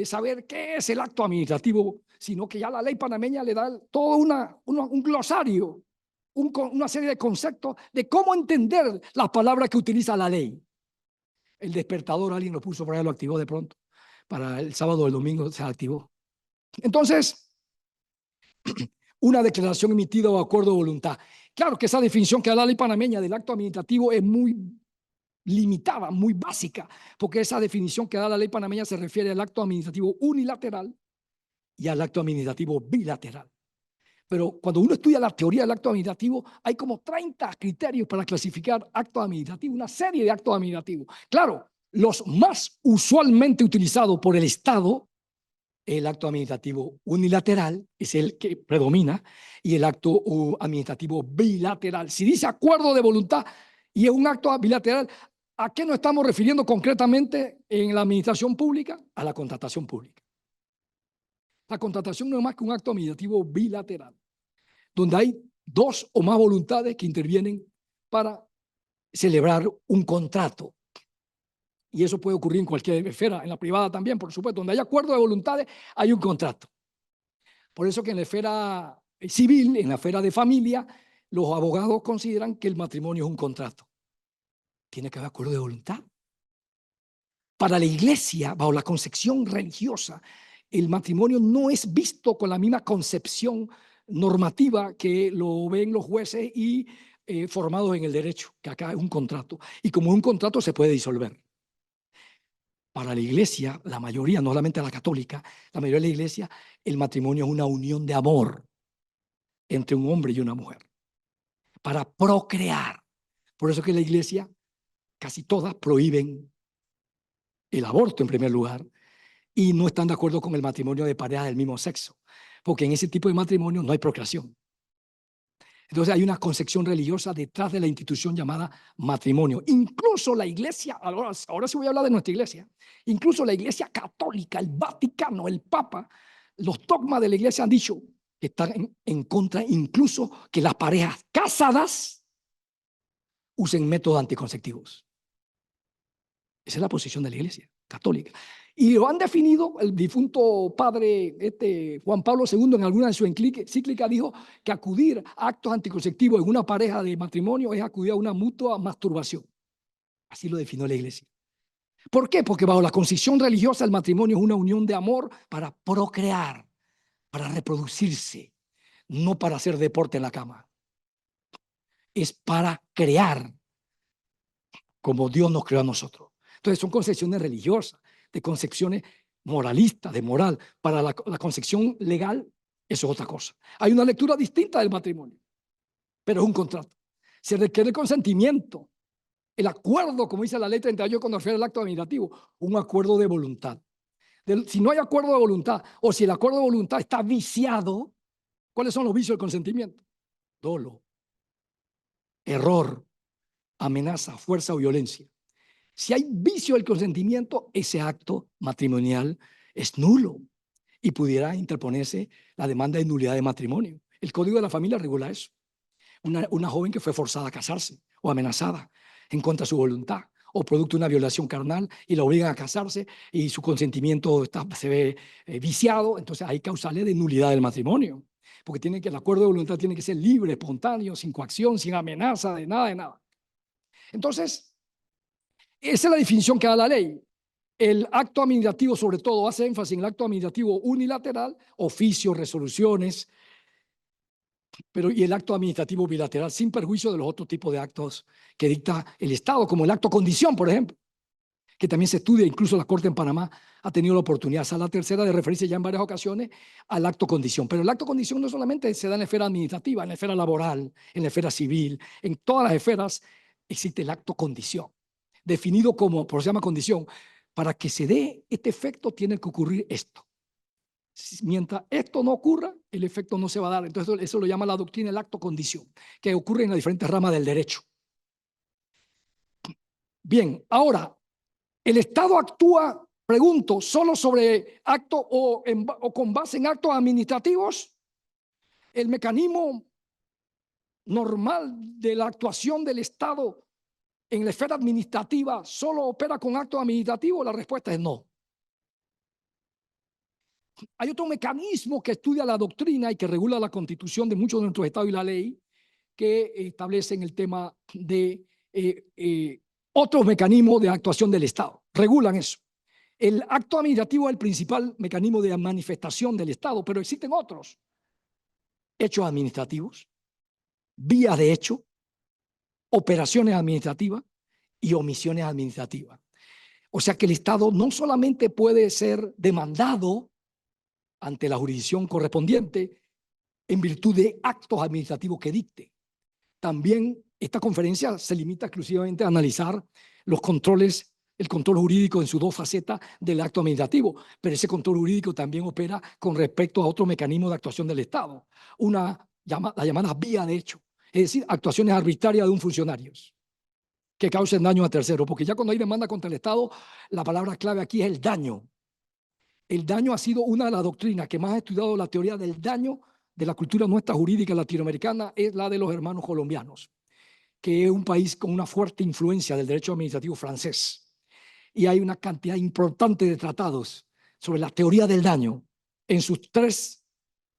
B: saber qué es el acto administrativo, sino que ya la ley panameña le da todo un glosario, una serie de conceptos de cómo entender las palabras que utiliza la ley. El despertador, alguien lo puso por ahí, lo activó de pronto. Para el sábado o el domingo se activó. Entonces, una declaración emitida o acuerdo de voluntad. Claro que esa definición que da la ley panameña del acto administrativo es muy limitada, muy básica, porque esa definición que da la ley panameña se refiere al acto administrativo unilateral y al acto administrativo bilateral. Pero cuando uno estudia la teoría del acto administrativo, hay como 30 criterios para clasificar acto administrativo, una serie de actos administrativos. Claro, los más usualmente utilizados por el Estado, el acto administrativo unilateral es el que predomina, y el acto administrativo bilateral. Si dice acuerdo de voluntad y es un acto bilateral, ¿a qué nos estamos refiriendo concretamente en la administración pública? A la contratación pública. La contratación no es más que un acto administrativo bilateral, donde hay dos o más voluntades que intervienen para celebrar un contrato. Y eso puede ocurrir en cualquier esfera, en la privada también, por supuesto. Donde hay acuerdo de voluntades, hay un contrato. Por eso que en la esfera civil, en la esfera de familia, los abogados consideran que el matrimonio es un contrato. Tiene que haber acuerdo de voluntad. Para la iglesia, bajo la concepción religiosa, el matrimonio no es visto con la misma concepción normativa que lo ven los jueces y formados en el derecho, que acá es un contrato. Y como un contrato se puede disolver. Para la iglesia, la mayoría, no solamente la católica, la mayoría de la iglesia, el matrimonio es una unión de amor entre un hombre y una mujer para procrear. Por eso que la iglesia, casi todas, prohíben el aborto en primer lugar y no están de acuerdo con el matrimonio de parejas del mismo sexo, porque en ese tipo de matrimonio no hay procreación. Entonces hay una concepción religiosa detrás de la institución llamada matrimonio. Incluso la iglesia, ahora sí voy a hablar de nuestra iglesia, incluso la iglesia católica, el Vaticano, el Papa, los dogmas de la iglesia han dicho que están en contra incluso que las parejas casadas usen métodos anticonceptivos. Esa es la posición de la Iglesia Católica. Y lo han definido, el difunto padre Juan Pablo II en alguna de sus encíclicas dijo que acudir a actos anticonceptivos en una pareja de matrimonio es acudir a una mutua masturbación. Así lo definió la Iglesia. ¿Por qué? Porque bajo la concepción religiosa el matrimonio es una unión de amor para procrear, para reproducirse, no para hacer deporte en la cama. Es para crear como Dios nos creó a nosotros. Entonces son concepciones religiosas, de concepciones moralistas, de moral. Para la concepción legal, eso es otra cosa. Hay una lectura distinta del matrimonio, pero es un contrato. Se requiere consentimiento, el acuerdo, como dice la ley 38 cuando refiere al acto administrativo, un acuerdo de voluntad. Si no hay acuerdo de voluntad, o si el acuerdo de voluntad está viciado, ¿cuáles son los vicios del consentimiento? Dolo, error, amenaza, fuerza o violencia. Si hay vicio del consentimiento, ese acto matrimonial es nulo y pudiera interponerse la demanda de nulidad de matrimonio. El Código de la Familia regula eso. Una joven que fue forzada a casarse o amenazada en contra de su voluntad o producto de una violación carnal y la obligan a casarse y su consentimiento se ve viciado, entonces hay causales de nulidad del matrimonio. Porque el acuerdo de voluntad tiene que ser libre, espontáneo, sin coacción, sin amenaza, de nada, de nada. Entonces, esa es la definición que da la ley. El acto administrativo, sobre todo, hace énfasis en el acto administrativo unilateral, oficios, resoluciones, y el acto administrativo bilateral, sin perjuicio de los otros tipos de actos que dicta el Estado, como el acto condición, por ejemplo, que también se estudia, incluso la Corte en Panamá ha tenido la oportunidad, esa es la tercera, de referirse ya en varias ocasiones al acto condición. Pero el acto condición no solamente se da en la esfera administrativa, en la esfera laboral, en la esfera civil, en todas las esferas existe el acto condición, definido como, por se llama condición, para que se dé este efecto tiene que ocurrir esto. Mientras esto no ocurra, el efecto no se va a dar. Entonces eso lo llama la doctrina el acto condición, que ocurre en las diferentes ramas del derecho. Bien, ahora, el Estado actúa, pregunto, solo sobre actos o con base en actos administrativos. El mecanismo normal de la actuación del Estado en la esfera administrativa solo opera con actos administrativos. La respuesta es no. Hay otro mecanismo que estudia la doctrina y que regula la constitución de muchos de nuestros estados y la ley, que establecen el tema de otros mecanismos de actuación del Estado. Regulan eso. El acto administrativo es el principal mecanismo de manifestación del Estado, pero existen otros. Hechos administrativos, vías de hecho, operaciones administrativas y omisiones administrativas. O sea que el Estado no solamente puede ser demandado ante la jurisdicción correspondiente en virtud de actos administrativos que dicte. También esta conferencia se limita exclusivamente a analizar los controles, el control jurídico en sus dos facetas del acto administrativo, pero ese control jurídico también opera con respecto a otro mecanismo de actuación del Estado, la llamada vía de hecho, es decir, actuaciones arbitrarias de un funcionario que causen daño a terceros, porque ya cuando hay demanda contra el Estado, la palabra clave aquí es el daño. El daño ha sido una de las doctrinas que más ha estudiado la teoría del daño de la cultura nuestra jurídica latinoamericana, es la de los hermanos colombianos, que es un país con una fuerte influencia del derecho administrativo francés. Y hay una cantidad importante de tratados sobre la teoría del daño en sus tres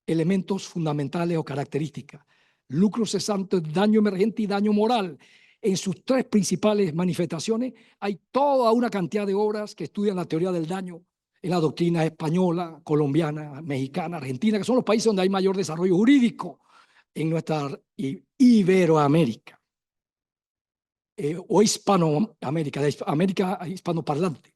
B: elementos fundamentales o características: lucro cesante, daño emergente y daño moral. En sus tres principales manifestaciones hay toda una cantidad de obras que estudian la teoría del daño en la doctrina española, colombiana, mexicana, argentina, que son los países donde hay mayor desarrollo jurídico en nuestra Iberoamérica, o Hispanoamérica, de América hispanoparlante.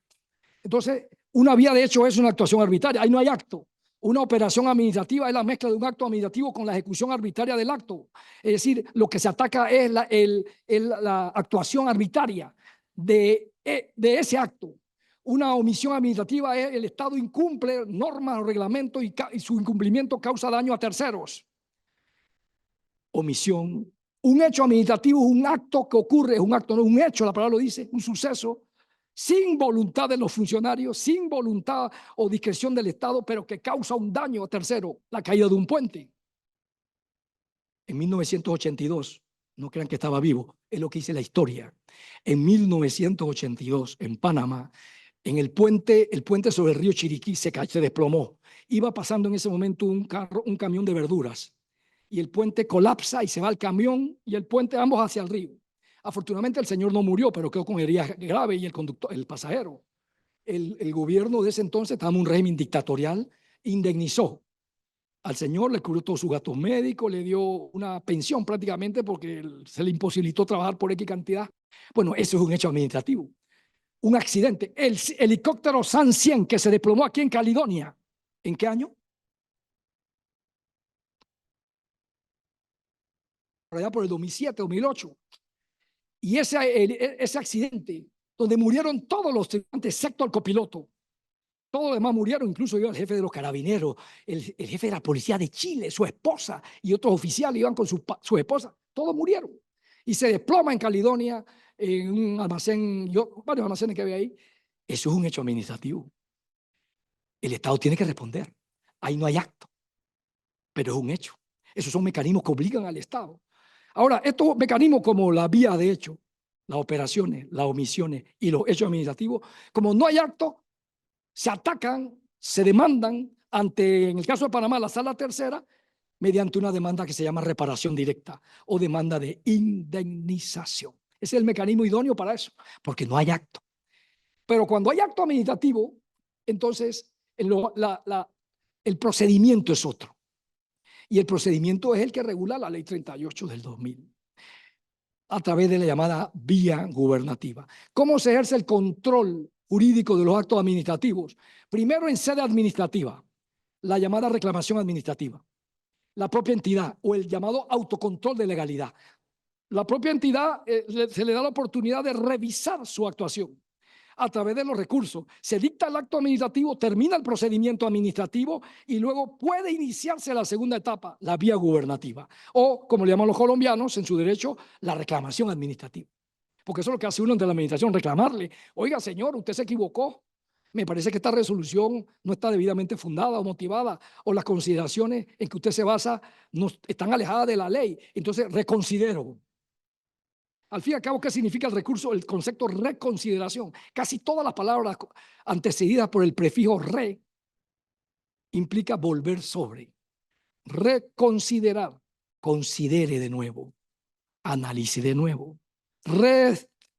B: Entonces, una vía de hecho es una actuación arbitraria, ahí no hay acto. Una operación administrativa es la mezcla de un acto administrativo con la ejecución arbitraria del acto. Es decir, lo que se ataca es la actuación arbitraria de ese acto. Una omisión administrativa es el Estado incumple normas o reglamentos y su incumplimiento causa daño a terceros. Omisión. Un hecho administrativo es un acto que ocurre, es un acto, no un hecho, la palabra lo dice, un suceso sin voluntad de los funcionarios, sin voluntad o discreción del Estado, pero que causa un daño a tercero, la caída de un puente, en 1982, no crean que estaba vivo, es lo que dice la historia. En 1982, en Panamá, en el puente sobre el río Chiriquí se desplomó. Iba pasando en ese momento un camión de verduras y el puente colapsa y se va el camión y el puente ambos hacia el río. Afortunadamente el señor no murió, pero quedó con heridas graves y el conductor, el pasajero. El gobierno de ese entonces, estaba en un régimen dictatorial, indemnizó al señor, le cubrió todos sus gastos médicos, le dio una pensión prácticamente porque se le imposibilitó trabajar por X cantidad. Bueno, eso es un hecho administrativo. Un accidente. El helicóptero SAN 100 que se desplomó aquí en Caledonia. ¿En qué año? Por allá por el 2007, 2008. Y ese accidente, donde murieron todos los tripulantes, excepto el copiloto. Todos los demás murieron, incluso yo, el jefe de los carabineros, el jefe de la policía de Chile, su esposa y otros oficiales iban con su esposa. Todos murieron. Y se desploma en Caledonia, en un almacén, varios almacenes que había ahí. Eso es un hecho administrativo. El Estado tiene que responder. Ahí no hay acto, pero es un hecho. Esos son mecanismos que obligan al Estado. Ahora, estos mecanismos como la vía de hecho, las operaciones, las omisiones y los hechos administrativos, como no hay acto, se atacan, se demandan ante, en el caso de Panamá, la Sala Tercera, mediante una demanda que se llama reparación directa o demanda de indemnización. Ese es el mecanismo idóneo para eso, porque no hay acto. Pero cuando hay acto administrativo, entonces el procedimiento es otro. Y el procedimiento es el que regula la Ley 38 del 2000, a través de la llamada vía gubernativa. ¿Cómo se ejerce el control jurídico de los actos administrativos? Primero en sede administrativa, la llamada reclamación administrativa. La propia entidad o el llamado autocontrol de legalidad. La propia entidad se le da la oportunidad de revisar su actuación a través de los recursos. Se dicta el acto administrativo, termina el procedimiento administrativo y luego puede iniciarse la segunda etapa, la vía gubernativa. O, como le llaman los colombianos, en su derecho, la reclamación administrativa. Porque eso es lo que hace uno ante la administración, reclamarle. Oiga, señor, usted se equivocó. Me parece que esta resolución no está debidamente fundada o motivada, o las consideraciones en que usted se basa no están alejadas de la ley. Entonces, reconsidero. Al fin y al cabo, ¿qué significa el recurso? El concepto reconsideración. Casi todas las palabras antecedidas por el prefijo re implica volver sobre. Reconsiderar, considere de nuevo, analice de nuevo.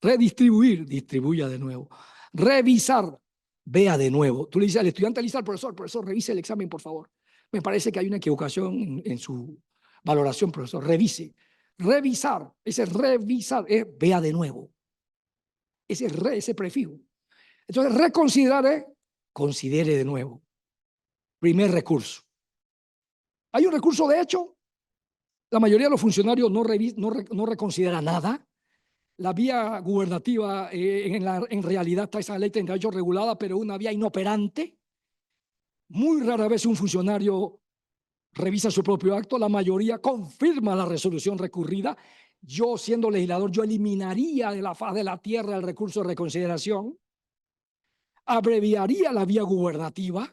B: Redistribuir, distribuya de nuevo. Revisar, vea de nuevo. Tú le dices al estudiante, le dice al profesor, revise el examen, por favor. Me parece que hay una equivocación en su valoración, profesor, revise. Revisar, ese revisar es vea de nuevo. Ese prefijo. Entonces, reconsiderar es considere de nuevo. Primer recurso. Hay un recurso de hecho. La mayoría de los funcionarios no reconsidera nada. La vía gubernativa, en realidad está esa ley 38 regulada, pero una vía inoperante. Muy rara vez un funcionario revisa su propio acto, la mayoría confirma la resolución recurrida. Yo, siendo legislador, yo eliminaría de la faz de la tierra el recurso de reconsideración, abreviaría la vía gubernativa,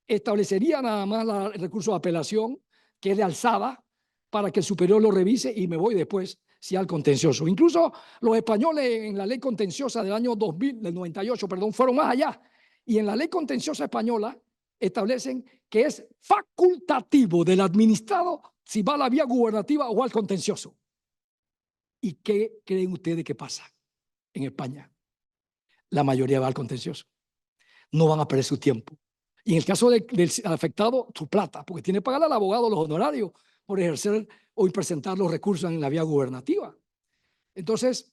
B: establecería nada más el recurso de apelación, que es de alzada, para que el superior lo revise y me voy después, si al contencioso. Incluso los españoles en la ley contenciosa del año 2000, del 98, perdón, fueron más allá. Y en la ley contenciosa española establecen que es facultativo del administrado si va a la vía gubernativa o al contencioso. ¿Y qué creen ustedes que pasa en España? La mayoría va al contencioso. No van a perder su tiempo. Y en el caso del afectado, su plata, porque tiene que pagar al abogado los honorarios por ejercer o presentar los recursos en la vía gubernativa. Entonces,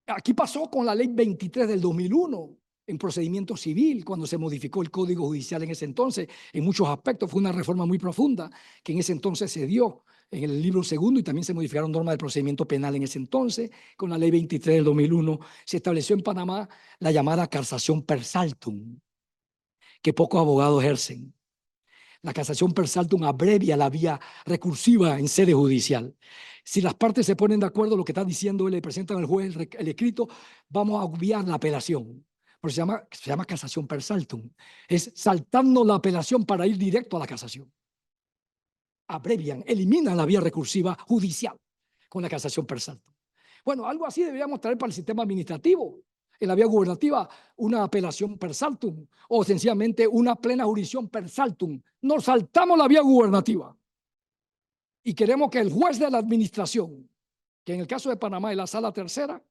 B: aquí pasó con la ley 23 del 2001, en procedimiento civil, cuando se modificó el Código Judicial en ese entonces. En muchos aspectos fue una reforma muy profunda que en ese entonces se dio en el libro segundo, y también se modificaron normas del procedimiento penal en ese entonces. Con la ley 23 del 2001 se estableció en Panamá la llamada casación per saltum, que pocos abogados ejercen. La casación per saltum abrevia la vía recursiva en sede judicial. Si las partes se ponen de acuerdo, lo que está diciendo él, le presentan al juez el escrito, vamos a obviar la apelación. Porque se llama casación per saltum. Es saltando la apelación para ir directo a la casación. abrevian, eliminan la vía recursiva judicial con la casación per saltum. Bueno, algo así deberíamos traer para el sistema administrativo. En la vía gubernativa, una apelación per saltum o sencillamente una plena jurisdicción per saltum. Nos saltamos la vía gubernativa y queremos que el juez de la administración, que en el caso de Panamá es la sala tercera,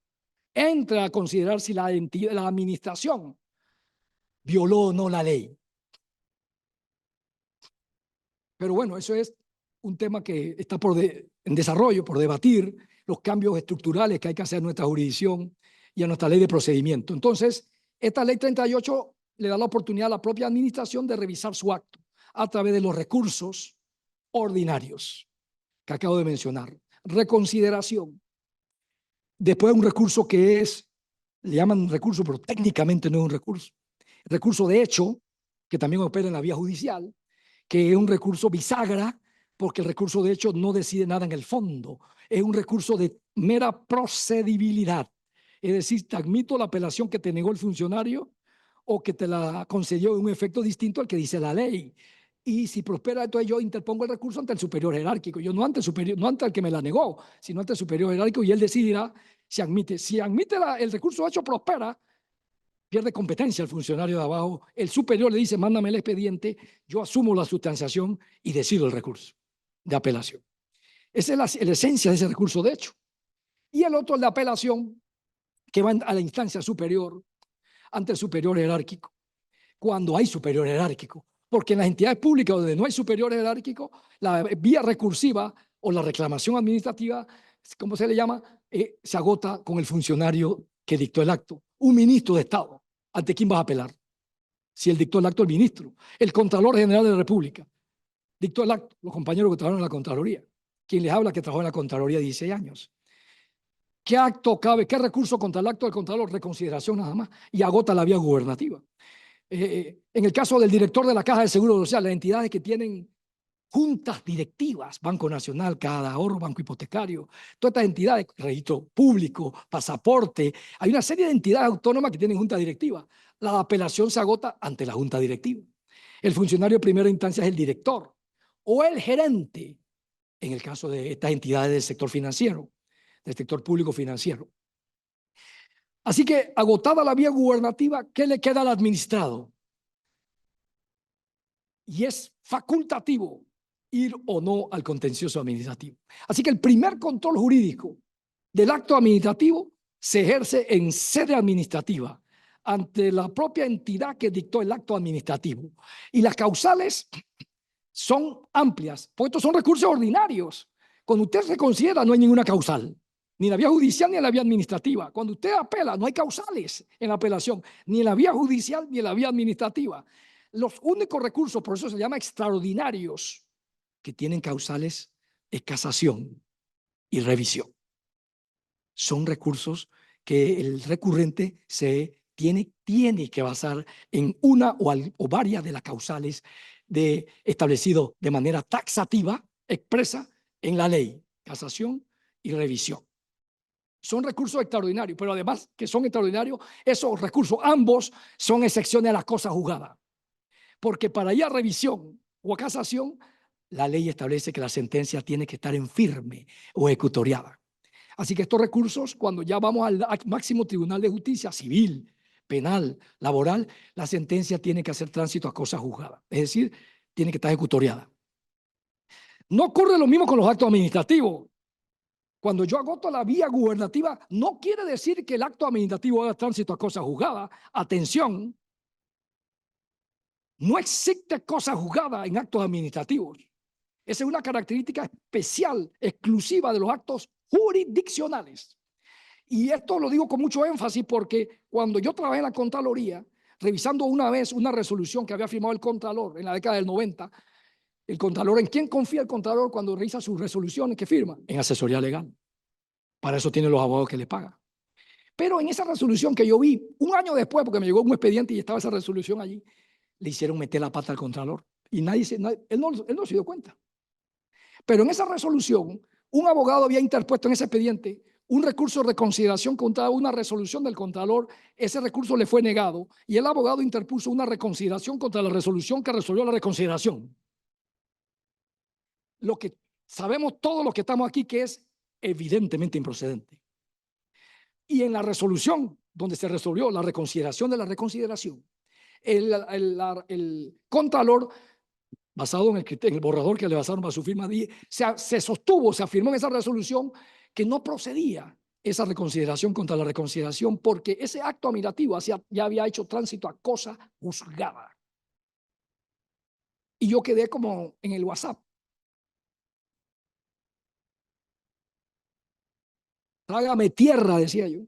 B: entre a considerar si la administración violó o no la ley. Pero bueno, eso es un tema que está en desarrollo, por debatir, los cambios estructurales que hay que hacer a nuestra jurisdicción y a nuestra ley de procedimiento. Entonces, esta ley 38 le da la oportunidad a la propia administración de revisar su acto a través de los recursos ordinarios que acabo de mencionar. Reconsideración. Después un recurso que le llaman recurso, pero técnicamente no es un recurso. Recurso de hecho, que también opera en la vía judicial, que es un recurso bisagra, porque el recurso de hecho no decide nada en el fondo. Es un recurso de mera procedibilidad. Es decir, te admito la apelación que te negó el funcionario o que te la concedió en un efecto distinto al que dice la ley. Y si prospera, entonces yo interpongo el recurso ante el superior jerárquico. Yo no ante el superior, no ante el que me la negó, sino ante el superior jerárquico, y él decidirá si admite. Si admite el recurso hecho, prospera, pierde competencia el funcionario de abajo. El superior le dice, mándame el expediente, yo asumo la sustanciación y decido el recurso de apelación. Esa es la esencia de ese recurso de hecho. Y el otro es la apelación, que va a la instancia superior, ante el superior jerárquico, cuando hay superior jerárquico. Porque en las entidades públicas donde no hay superior jerárquico, la vía recursiva o la reclamación administrativa, ¿cómo se le llama? Se agota con el funcionario que dictó el acto. Un ministro de Estado. ¿Ante quién vas a apelar? Si él dictó el acto, el ministro. El Contralor General de la República dictó el acto. Los compañeros que trabajaron en la Contraloría. Quien les habla que trabajó en la Contraloría 16 años. ¿Qué acto cabe? ¿Qué recurso contra el acto del Contralor? Reconsideración nada más. Y agota la vía gubernativa. En el caso del director de la Caja de Seguro Social, las entidades que tienen juntas directivas, Banco Nacional, Caja de Ahorro, Banco Hipotecario, todas estas entidades, registro público, pasaporte, hay una serie de entidades autónomas que tienen junta directiva. La apelación se agota ante la junta directiva. El funcionario de primera instancia es el director o el gerente, en el caso de estas entidades del sector financiero, del sector público financiero. Así que, agotada la vía gubernativa, ¿qué le queda al administrado? Y es facultativo ir o no al contencioso administrativo. Así que el primer control jurídico del acto administrativo se ejerce en sede administrativa ante la propia entidad que dictó el acto administrativo. Y las causales son amplias, porque estos son recursos ordinarios. Cuando usted se considera, no hay ninguna causal, ni en la vía judicial ni en la vía administrativa. Cuando usted apela, no hay causales en la apelación, ni en la vía judicial ni en la vía administrativa. Los únicos recursos, por eso se llama extraordinarios, que tienen causales es casación y revisión. Son recursos que el recurrente tiene que basar en una o varias de las causales establecido de manera taxativa, expresa en la ley, casación y revisión. Son recursos extraordinarios, pero además que son extraordinarios, esos recursos ambos son excepciones a las cosas juzgadas. Porque para ir a revisión o a casación, la ley establece que la sentencia tiene que estar en firme o ejecutoriada. Así que estos recursos, cuando ya vamos al máximo tribunal de justicia civil, penal, laboral, la sentencia tiene que hacer tránsito a cosas juzgadas. Es decir, tiene que estar ejecutoriada. No ocurre lo mismo con los actos administrativos. Cuando yo agoto la vía gubernativa, no quiere decir que el acto administrativo haga tránsito a cosas juzgadas. Atención, no existe cosa juzgada en actos administrativos. Esa es una característica especial, exclusiva de los actos jurisdiccionales. Y esto lo digo con mucho énfasis porque cuando yo trabajé en la Contraloría, revisando una vez una resolución que había firmado el Contralor en la década del 90, el Contralor, ¿en quién confía el Contralor cuando revisa sus resoluciones que firma? En asesoría legal. Para eso tiene los abogados que le pagan. Pero en esa resolución que yo vi, un año después, porque me llegó un expediente y estaba esa resolución allí, le hicieron meter la pata al Contralor. Y él no se dio cuenta. Pero en esa resolución, un abogado había interpuesto en ese expediente un recurso de reconsideración contra una resolución del Contralor. Ese recurso le fue negado y el abogado interpuso una reconsideración contra la resolución que resolvió la reconsideración. lo que sabemos todos los que estamos aquí que es evidentemente improcedente. Y en la resolución, donde se resolvió la reconsideración de la reconsideración, el Contralor, basado en el borrador que le basaron para su firma, se sostuvo, se afirmó en esa resolución que no procedía esa reconsideración contra la reconsideración porque ese acto administrativo ya había hecho tránsito a cosa juzgada. Y yo quedé como en el WhatsApp. Trágame tierra, decía yo.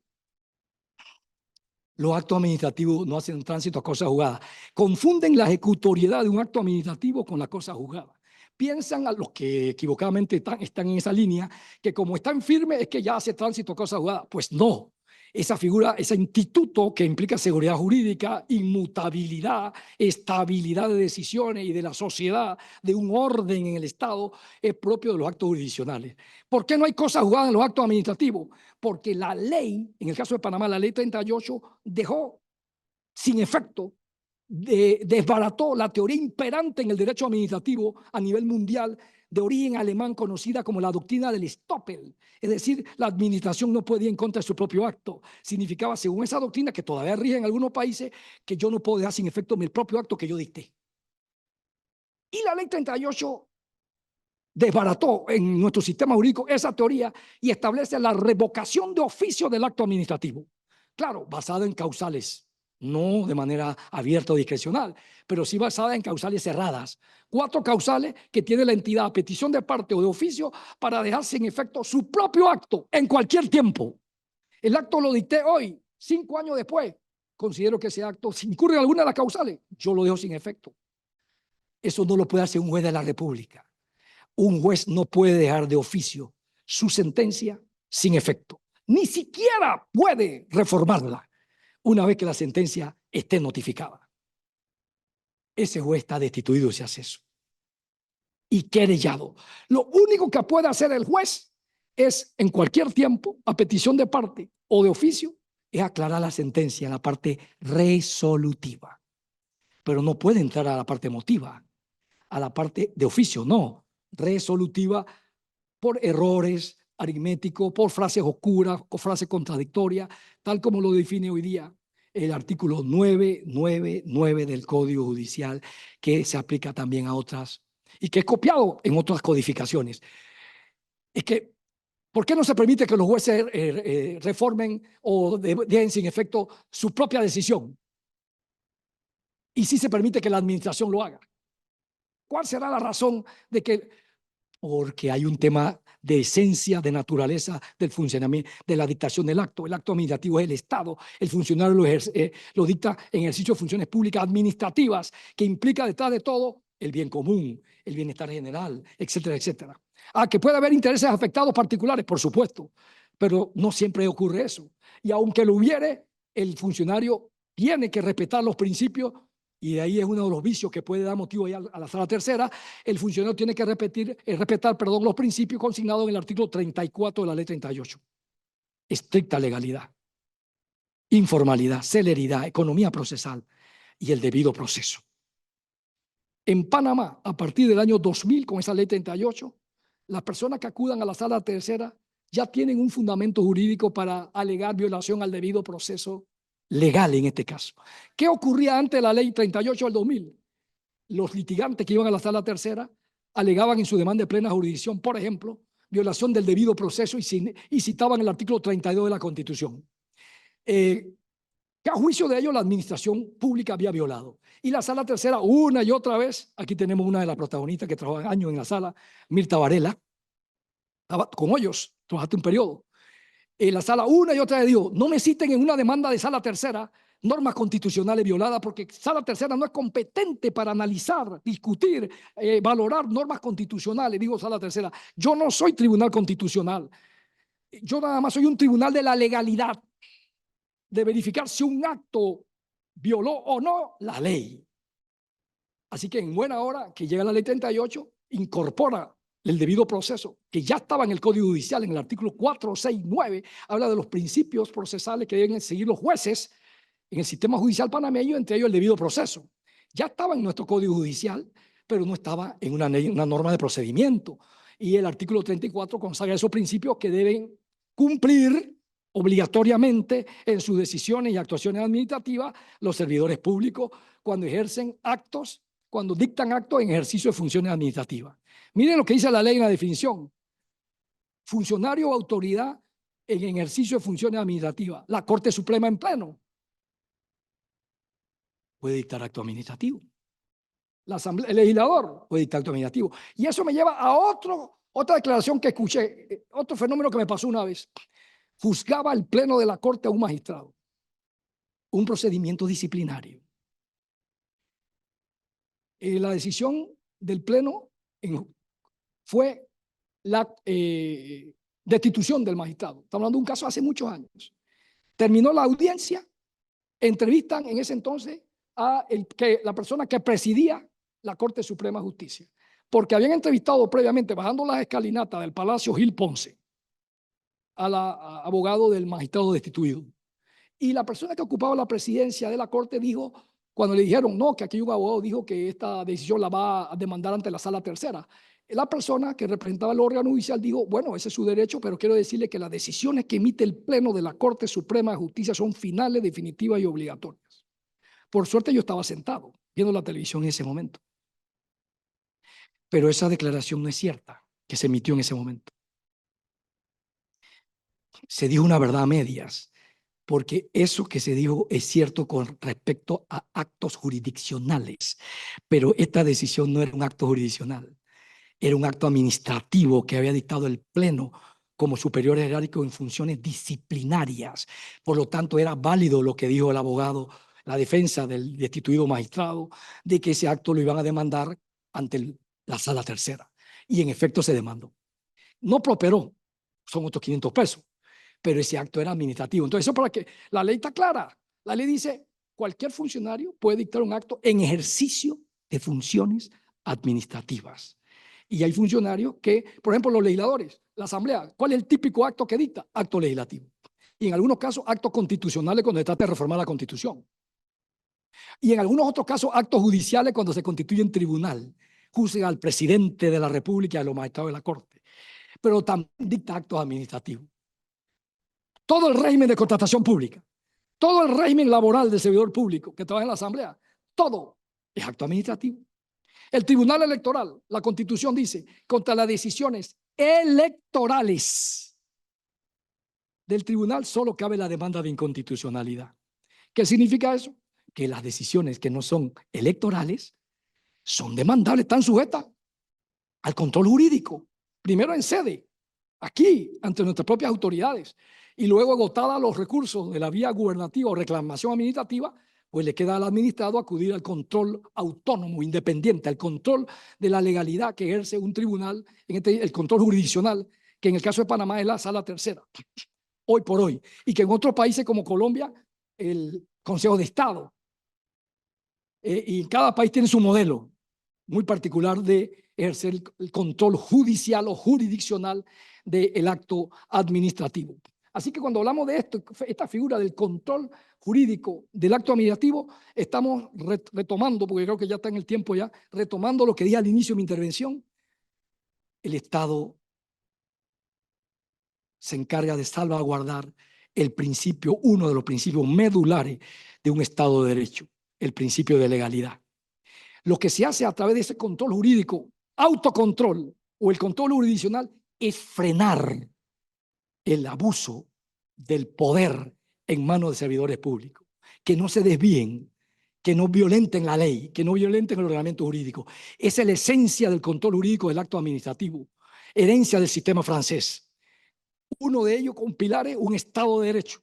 B: Los actos administrativos no hacen tránsito a cosa juzgada. Confunden la ejecutoriedad de un acto administrativo con la cosa juzgada. Piensan a los que equivocadamente están en esa línea, que como están firmes es que ya hace tránsito a cosa juzgada. Pues no. Esa figura, ese instituto que implica seguridad jurídica, inmutabilidad, estabilidad de decisiones y de la sociedad, de un orden en el Estado, es propio de los actos jurisdiccionales. ¿Por qué no hay cosa juzgada en los actos administrativos? Porque la ley, en el caso de Panamá, la ley 38, dejó sin efecto, desbarató la teoría imperante en el derecho administrativo a nivel mundial de origen alemán conocida como la doctrina del Stoppel. Es decir, la administración no puede ir en contra de su propio acto. Significaba, según esa doctrina, que todavía rige en algunos países, que yo no puedo dejar sin efecto mi propio acto que yo dicté. Y la ley 38 desbarató en nuestro sistema jurídico esa teoría y establece la revocación de oficio del acto administrativo. Claro, basada en causales, no de manera abierta o discrecional, pero sí basada en causales cerradas. 4 causales que tiene la entidad a petición de parte o de oficio para dejar sin efecto su propio acto en cualquier tiempo. El acto lo dicté hoy, 5 años después. Considero que ese acto, si incurre en alguna de las causales, yo lo dejo sin efecto. Eso no lo puede hacer un juez de la República. Un juez no puede dejar de oficio su sentencia sin efecto. Ni siquiera puede reformarla una vez que la sentencia esté notificada. Ese juez está destituido si hace eso. Y querellado. Lo único que puede hacer el juez es, en cualquier tiempo, a petición de parte o de oficio, es aclarar la sentencia en la parte resolutiva. Pero no puede entrar a la parte emotiva, a la parte de oficio, no. Resolutiva por errores aritméticos, por frases oscuras o frases contradictorias, tal como lo define hoy día el artículo 999 del Código Judicial, que se aplica también a otras y que es copiado en otras codificaciones. Es que, ¿por qué no se permite que los jueces reformen o dejen sin efecto su propia decisión? Y sí se permite que la administración lo haga. ¿Cuál será la razón de que? Porque hay un tema de esencia, de naturaleza del funcionamiento, de la dictación del acto. El acto administrativo es el Estado. El funcionario lo dicta en ejercicio de funciones públicas administrativas, que implica detrás de todo el bien común, el bienestar general, etcétera, etcétera. Que puede haber intereses afectados particulares, por supuesto, pero no siempre ocurre eso. Y aunque lo hubiere, el funcionario tiene que respetar los principios. Y de ahí es uno de los vicios que puede dar motivo ya a la sala tercera. El funcionario tiene que respetar los principios consignados en el artículo 34 de la ley 38. Estricta legalidad, informalidad, celeridad, economía procesal y el debido proceso. En Panamá, a partir del año 2000, con esa ley 38, las personas que acudan a la sala tercera ya tienen un fundamento jurídico para alegar violación al debido proceso legal en este caso. ¿Qué ocurría antes de la ley 38 del 2000? Los litigantes que iban a la sala tercera alegaban en su demanda de plena jurisdicción, por ejemplo, violación del debido proceso y citaban el artículo 32 de la Constitución. Que a juicio de ello la administración pública había violado. Y la sala tercera, una y otra vez, aquí tenemos una de las protagonistas que trabaja años en la sala, Mirta Varela, con ellos, trabajaste un periodo. La sala una y otra vez dijo, no me citen en una demanda de sala tercera normas constitucionales violadas, porque sala tercera no es competente para analizar, discutir, valorar normas constitucionales. Digo sala tercera, yo no soy tribunal constitucional, yo nada más soy un tribunal de la legalidad, de verificar si un acto violó o no la ley. Así que en buena hora que llega la ley 38, incorpora el debido proceso, que ya estaba en el Código Judicial, en el artículo 469, habla de los principios procesales que deben seguir los jueces en el sistema judicial panameño, entre ellos el debido proceso. Ya estaba en nuestro Código Judicial, pero no estaba en una norma de procedimiento. Y el artículo 34 consagra esos principios que deben cumplir obligatoriamente en sus decisiones y actuaciones administrativas los servidores públicos cuando ejercen actos, cuando dictan actos en ejercicio de funciones administrativas. Miren lo que dice la ley en la definición. Funcionario o autoridad en ejercicio de funciones administrativas. La Corte Suprema en pleno puede dictar acto administrativo. El legislador puede dictar acto administrativo. Y eso me lleva a otra declaración que escuché, otro fenómeno que me pasó una vez. Juzgaba el pleno de la Corte a un magistrado. Un procedimiento disciplinario. La decisión del pleno fue la destitución del magistrado. Estamos hablando de un caso hace muchos años. Terminó la audiencia, entrevistan en ese entonces a la persona que presidía la Corte Suprema de Justicia, porque habían entrevistado previamente, bajando las escalinatas del Palacio Gil Ponce, al abogado del magistrado destituido. Y la persona que ocupaba la presidencia de la Corte dijo, cuando le dijeron, no, que aquí un abogado dijo que esta decisión la va a demandar ante la Sala Tercera, la persona que representaba el órgano judicial dijo, bueno, ese es su derecho, pero quiero decirle que las decisiones que emite el Pleno de la Corte Suprema de Justicia son finales, definitivas y obligatorias. Por suerte yo estaba sentado viendo la televisión en ese momento. Pero esa declaración no es cierta que se emitió en ese momento. Se dijo una verdad a medias, porque eso que se dijo es cierto con respecto a actos jurisdiccionales, pero esta decisión no era un acto jurisdiccional, era un acto administrativo que había dictado el Pleno como superior jerárquico en funciones disciplinarias. Por lo tanto, era válido lo que dijo el abogado, la defensa del destituido magistrado, de que ese acto lo iban a demandar ante la Sala Tercera. Y en efecto se demandó. No prosperó, son otros 500 pesos, pero ese acto era administrativo. Entonces, eso para que la ley está clara. La ley dice, cualquier funcionario puede dictar un acto en ejercicio de funciones administrativas. Y hay funcionarios que, por ejemplo, los legisladores, la Asamblea, ¿cuál es el típico acto que dicta? Acto legislativo. Y en algunos casos, actos constitucionales cuando se trata de reformar la Constitución. Y en algunos otros casos, actos judiciales cuando se constituye en tribunal. Juzga al presidente de la República y a los magistrados de la Corte. Pero también dicta actos administrativos. Todo el régimen de contratación pública, todo el régimen laboral del servidor público que trabaja en la Asamblea, todo es acto administrativo. El Tribunal Electoral, la Constitución dice, contra las decisiones electorales del tribunal solo cabe la demanda de inconstitucionalidad. ¿Qué significa eso? Que las decisiones que no son electorales son demandables, están sujetas al control jurídico, primero en sede, aquí, ante nuestras propias autoridades, y luego agotada los recursos de la vía gubernativa o reclamación administrativa, pues le queda al administrado acudir al control autónomo, independiente, al control de la legalidad que ejerce un tribunal, el control jurisdiccional, que en el caso de Panamá es la Sala Tercera, hoy por hoy, y que en otros países como Colombia, el Consejo de Estado, y cada país tiene su modelo muy particular de ejercer el control judicial o jurisdiccional del acto administrativo. Así que cuando hablamos de esto, esta figura del control jurídico del acto administrativo, estamos retomando, porque creo que ya está en el tiempo ya, retomando lo que dije al inicio de mi intervención. El Estado se encarga de salvaguardar el principio, uno de los principios medulares de un Estado de Derecho, el principio de legalidad. Lo que se hace a través de ese control jurídico, autocontrol o el control jurisdiccional, es frenar el abuso del poder en manos de servidores públicos, que no se desvíen, que no violenten la ley, que no violenten el ordenamiento jurídico. Esa es la esencia del control jurídico del acto administrativo, herencia del sistema francés. Uno de ellos con pilares, un Estado de Derecho,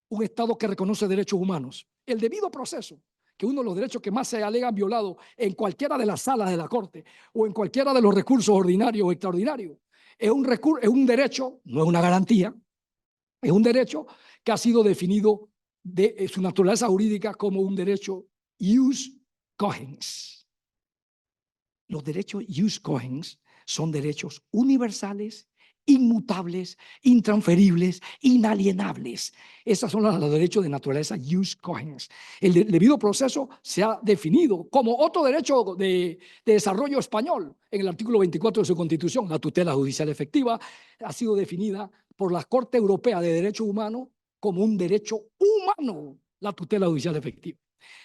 B: un Estado que reconoce derechos humanos, el debido proceso, que uno de los derechos que más se alegan violados en cualquiera de las salas de la Corte o en cualquiera de los recursos ordinarios o extraordinarios, es un derecho, no es una garantía, es un derecho que ha sido definido de su naturaleza jurídica como un derecho jus cogens. Los derechos jus cogens son derechos universales inmutables, intransferibles, inalienables. Esos son los derechos de naturaleza jus cogens. El debido proceso se ha definido como otro derecho de desarrollo español en el artículo 24 de su Constitución. La tutela judicial efectiva ha sido definida por la Corte Europea de Derechos Humanos como un derecho humano, la tutela judicial efectiva,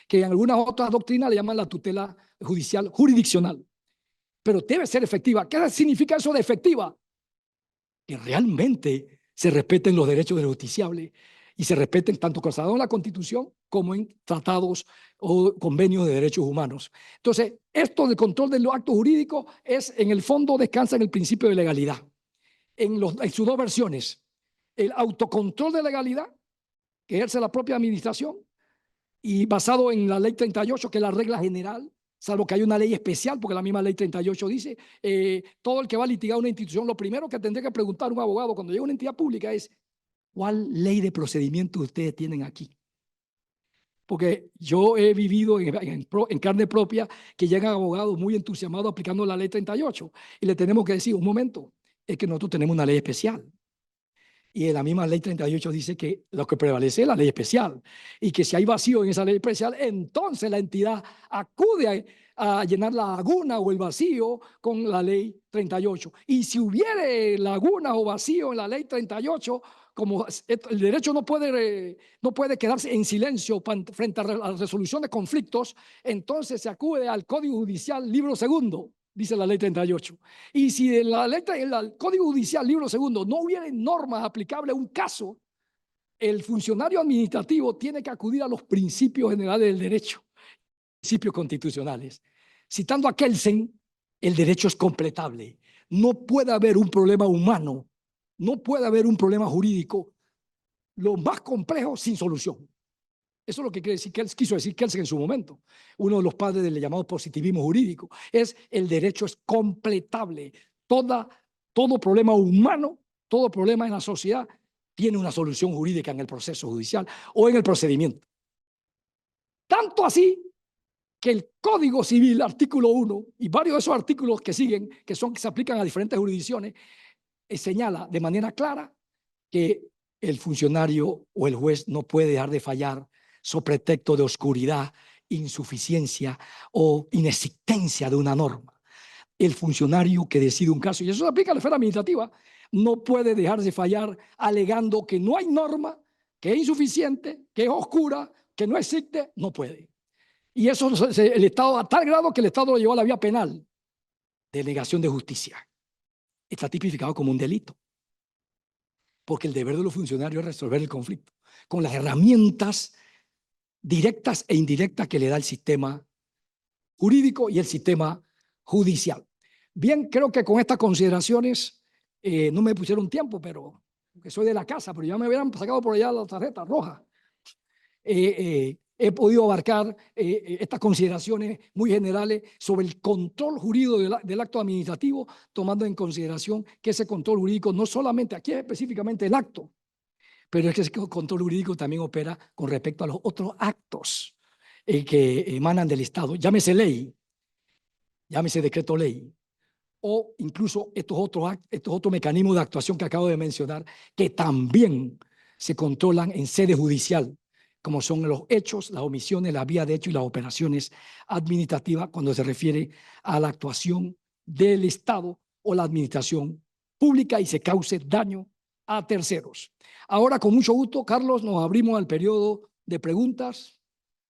B: que en algunas otras doctrinas le llaman la tutela judicial jurisdiccional. Pero debe ser efectiva. ¿Qué significa eso de efectiva? Que realmente se respeten los derechos del justiciable y se respeten tanto consagrados en la Constitución como en tratados o convenios de derechos humanos. Entonces, esto del control de los actos jurídicos es, en el fondo, descansa en el principio de legalidad. En sus dos versiones, el autocontrol de legalidad, que ejerce la propia administración, y basado en la ley 38, que es la regla general, salvo que hay una ley especial, porque la misma ley 38 dice, todo el que va a litigar una institución, lo primero que tendría que preguntar un abogado cuando llega a una entidad pública es, ¿cuál ley de procedimiento ustedes tienen aquí? Porque yo he vivido en carne propia que llegan abogados muy entusiasmados aplicando la ley 38 y le tenemos que decir, un momento, es que nosotros tenemos una ley especial. Y en la misma ley 38 dice que lo que prevalece es la ley especial y que si hay vacío en esa ley especial, entonces la entidad acude a llenar la laguna o el vacío con la ley 38. Y si hubiere laguna o vacío en la ley 38, como el derecho no puede quedarse en silencio frente a la resolución de conflictos, entonces se acude al Código Judicial, libro segundo, dice la ley 38. Y si en el Código Judicial, libro segundo, no hubiera normas aplicables a un caso, el funcionario administrativo tiene que acudir a los principios generales del derecho, principios constitucionales. Citando a Kelsen, el derecho es completable. No puede haber un problema humano, no puede haber un problema jurídico, lo más complejo sin solución. Eso es lo que quiso decir Kelsen en su momento, uno de los padres del llamado positivismo jurídico. El derecho es completable. Todo problema humano, todo problema en la sociedad tiene una solución jurídica en el proceso judicial o en el procedimiento. Tanto así que el Código Civil, artículo 1, y varios de esos artículos que siguen, que se aplican a diferentes jurisdicciones, señala de manera clara que el funcionario o el juez no puede dejar de fallar sobre pretexto de oscuridad, insuficiencia o inexistencia de una norma. El funcionario que decide un caso, y eso se aplica a la esfera administrativa, no puede dejar de fallar alegando que no hay norma, que es insuficiente, que es oscura, que no existe, no puede. Y eso el Estado, a tal grado que el Estado lo llevó a la vía penal de negación de justicia. Está tipificado como un delito. Porque el deber de los funcionarios es resolver el conflicto con las herramientas directas e indirectas que le da el sistema jurídico y el sistema judicial. Bien, creo que con estas consideraciones no me pusieron tiempo, pero que soy de la casa, pero ya me hubieran sacado por allá la tarjeta roja. He podido abarcar estas consideraciones muy generales sobre el control jurídico del acto administrativo, tomando en consideración que ese control jurídico no solamente, aquí es específicamente el acto, pero es que ese control jurídico también opera con respecto a los otros actos que emanan del Estado, llámese ley, llámese decreto ley, o incluso estos otros mecanismos de actuación que acabo de mencionar, que también se controlan en sede judicial, como son los hechos, las omisiones, la vía de hecho y las operaciones administrativas cuando se refiere a la actuación del Estado o la administración pública y se cause daño a terceros. Ahora, con mucho gusto, Carlos, nos abrimos al periodo de preguntas,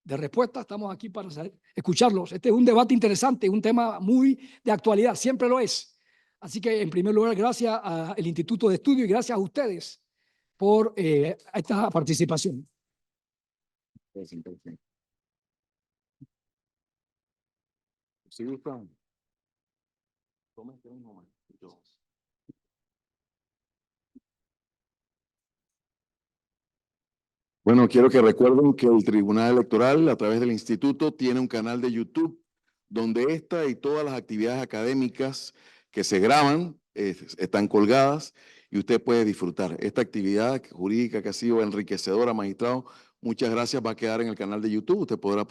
B: de respuestas. Estamos aquí para escucharlos. Este es un debate interesante, un tema muy de actualidad, siempre lo es. Así que, en primer lugar, gracias al Instituto de Estudio y gracias a ustedes por esta participación.
A: Bueno, quiero que recuerden que el Tribunal Electoral, a través del instituto, tiene un canal de YouTube donde esta y todas las actividades académicas que se graban están colgadas y usted puede disfrutar. Esta actividad jurídica que ha sido enriquecedora, magistrado, muchas gracias, va a quedar en el canal de YouTube. Usted podrá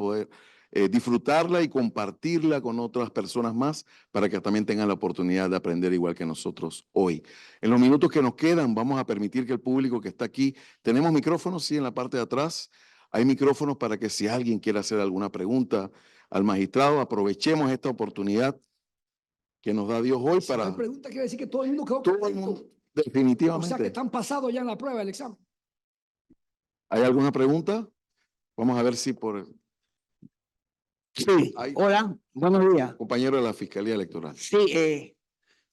A: disfrutarla y compartirla con otras personas más para que también tengan la oportunidad de aprender igual que nosotros hoy. En los minutos que nos quedan, vamos a permitir que el público que está aquí, tenemos micrófonos, sí, en la parte de atrás. Hay micrófonos para que si alguien quiere hacer alguna pregunta al magistrado, aprovechemos esta oportunidad que nos da Dios hoy
B: Si
A: para...
B: no hay pregunta, quiere decir que todo el mundo quedó
A: Todo el
B: contento.
A: mundo,
B: O
A: definitivamente.
B: sea que están pasados ya en la prueba del examen.
A: ¿Hay alguna pregunta? Vamos a ver si por...
C: Sí,
A: Hay
C: hola, buenos días.
A: compañero de la Fiscalía Electoral.
C: Sí,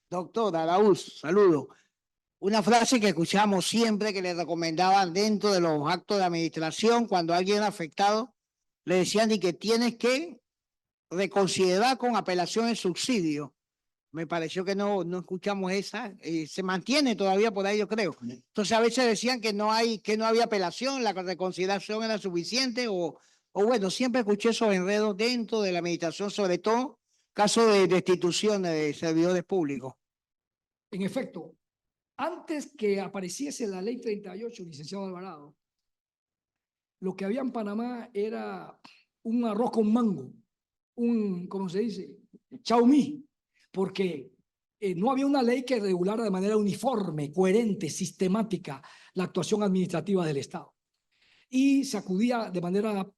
C: doctor Araúz, saludo. Una frase que escuchamos siempre que le recomendaban dentro de los actos de administración cuando alguien era afectado, le decían y que tienes que reconsiderar con apelación el subsidio. Me pareció que no escuchamos esa, se mantiene todavía por ahí, yo creo. Entonces a veces decían que no había apelación, la reconsideración era suficiente o bueno, siempre escuché esos enredos dentro de la administración, sobre todo casos de destituciones de servidores públicos.
B: En efecto, antes que apareciese la ley 38, licenciado Alvarado, lo que había en Panamá era un arroz con mango, ¿cómo se dice? Chaumí, porque no había una ley que regulara de manera uniforme, coherente, sistemática la actuación administrativa del Estado. Y se acudía de manera,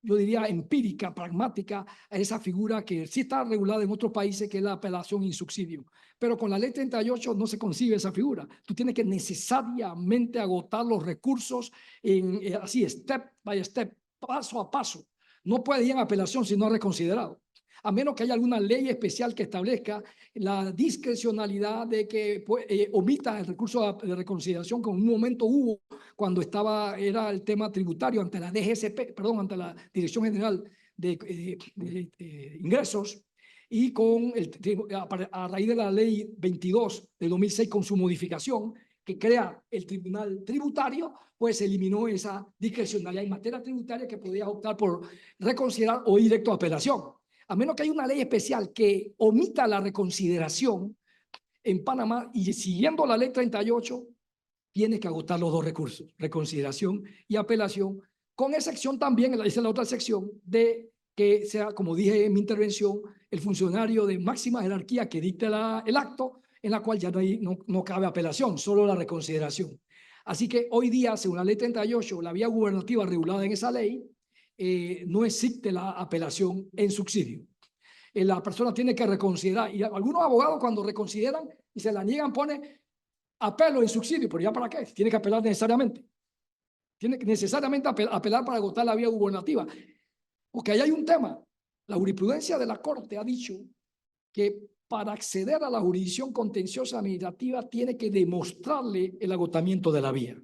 B: yo diría, empírica, pragmática, a esa figura que sí está regulada en otros países, que es la apelación in subsidio. Pero con la ley 38 no se concibe esa figura. Tú tienes que necesariamente agotar los recursos así, step by step, paso a paso. No puede ir en apelación si no ha reconsiderado. A menos que haya alguna ley especial que establezca la discrecionalidad de que omita el recurso de reconsideración, que en un momento hubo cuando era el tema tributario ante la DGSP, perdón, ante la Dirección General de Ingresos, y a raíz de la ley 22 de 2006 con su modificación, que crea el Tribunal Tributario, pues se eliminó esa discrecionalidad en materia tributaria que podía optar por reconsiderar o directo a apelación. A menos que haya una ley especial que omita la reconsideración en Panamá y siguiendo la ley 38, tiene que agotar los dos recursos, reconsideración y apelación, con excepción también, esa es la otra sección, de que sea, como dije en mi intervención, el funcionario de máxima jerarquía que dicte el acto, en la cual ya no cabe apelación, solo la reconsideración. Así que hoy día, según la ley 38, la vía gubernativa regulada en esa ley, no existe la apelación en subsidio. La persona tiene que reconsiderar, y algunos abogados cuando reconsideran y se la niegan ponen apelo en subsidio, pero ¿ya para qué? Tiene que apelar necesariamente. Tiene que necesariamente apelar para agotar la vía gubernativa. Porque ahí hay un tema. La jurisprudencia de la Corte ha dicho que para acceder a la jurisdicción contenciosa administrativa tiene que demostrarle el agotamiento de la vía.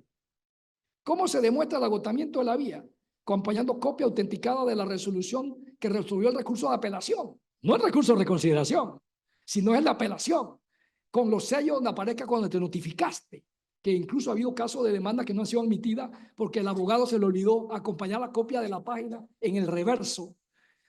B: ¿Cómo se demuestra el agotamiento de la vía? Acompañando copia autenticada de la resolución que resolvió el recurso de apelación. No el recurso de reconsideración, sino es la apelación, con los sellos donde aparezca cuando te notificaste, que incluso ha habido casos de demanda que no han sido admitidas porque el abogado se le olvidó acompañar la copia de la página en el reverso.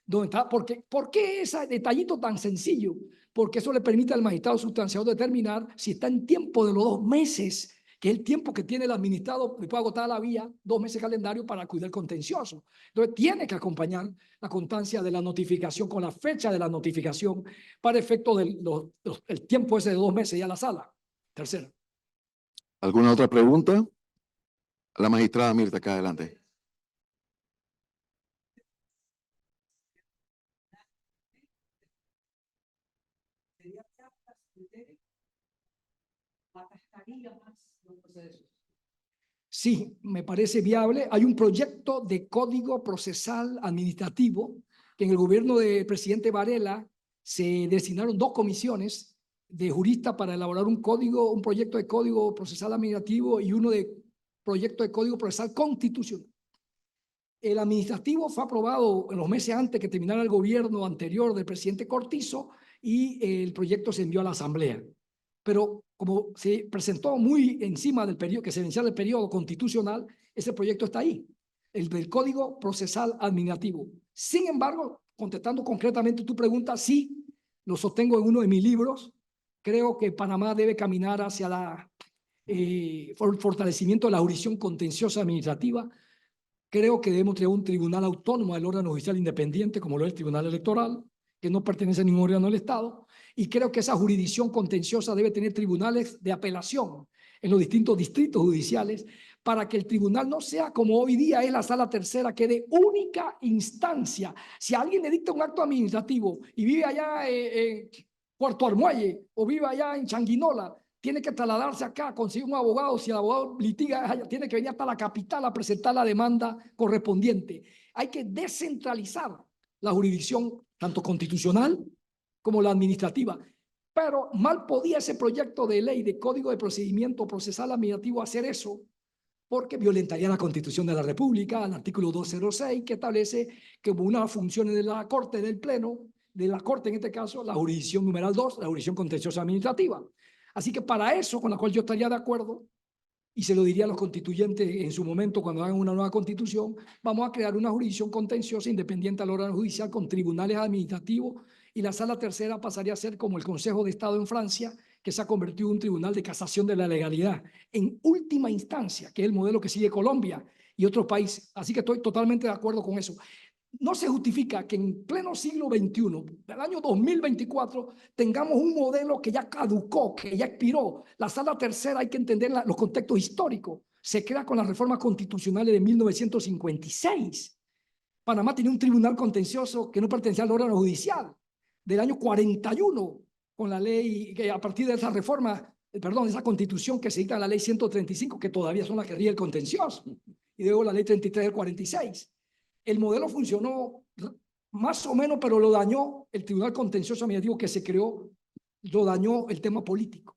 B: Donde está, ¿por qué ese detallito tan sencillo? Porque eso le permite al magistrado sustanciado determinar si está en tiempo de los 2 meses, que es el tiempo que tiene el administrado, le puede agotar la vía, 2 meses calendario para acudir al contencioso. Entonces tiene que acompañar la constancia de la notificación con la fecha de la notificación para efecto del el tiempo ese de 2 meses ya a la sala. Tercero.
A: ¿Alguna otra pregunta? La magistrada Mirta, acá adelante.
B: Sí, me parece viable. Hay un proyecto de código procesal administrativo que en el gobierno del presidente Varela se designaron 2 comisiones de juristas para elaborar un proyecto de código procesal administrativo y uno de proyecto de código procesal constitucional. El administrativo fue aprobado en los meses antes que terminara el gobierno anterior del presidente Cortizo y el proyecto se envió a la Asamblea. Pero como se presentó muy encima del periodo, que se vencía el periodo constitucional, ese proyecto está ahí, el del Código Procesal Administrativo. Sin embargo, contestando concretamente tu pregunta, sí, lo sostengo en uno de mis libros. Creo que Panamá debe caminar hacia el fortalecimiento de la jurisdicción contenciosa administrativa, Creo que debemos tener un tribunal autónomo del órgano judicial independiente, como lo es el Tribunal Electoral, que no pertenece a ningún órgano del Estado, y creo que esa jurisdicción contenciosa debe tener tribunales de apelación en los distintos distritos judiciales para que el tribunal no sea como hoy día es la sala tercera, que de única instancia. Si alguien le dicta un acto administrativo y vive allá en Puerto Armuelle o vive allá en Changuinola, tiene que trasladarse acá, conseguir un abogado. Si el abogado litiga, tiene que venir hasta la capital a presentar la demanda correspondiente. Hay que descentralizar la jurisdicción, tanto constitucional como la administrativa. Pero mal podía ese proyecto de ley de Código de Procedimiento Procesal Administrativo hacer eso, porque violentaría la Constitución de la República, el artículo 206, que establece que como una función de la Corte, del Pleno, de la Corte en este caso, la jurisdicción numeral 2, la jurisdicción contenciosa administrativa. Así que para eso, con la cual yo estaría de acuerdo, y se lo diría a los constituyentes en su momento cuando hagan una nueva constitución, vamos a crear una jurisdicción contenciosa independiente al órgano judicial con tribunales administrativos, y la sala tercera pasaría a ser como el Consejo de Estado en Francia, que se ha convertido en un tribunal de casación de la legalidad en última instancia, que es el modelo que sigue Colombia y otros países. Así que estoy totalmente de acuerdo con eso. No se justifica que en pleno siglo XXI, del año 2024, tengamos un modelo que ya caducó, que ya expiró. La sala tercera hay que entender los contextos históricos. Se crea con las reformas constitucionales de 1956. Panamá tenía un tribunal contencioso que no pertenecía al órgano judicial. Del año 41, con la ley, que a partir de esa reforma, esa constitución que se dicta en la ley 135, que todavía son las que rige el contencioso, y luego la ley 33 del 46. El modelo funcionó más o menos, pero lo dañó el Tribunal Contencioso Administrativo que se creó, lo dañó el tema político,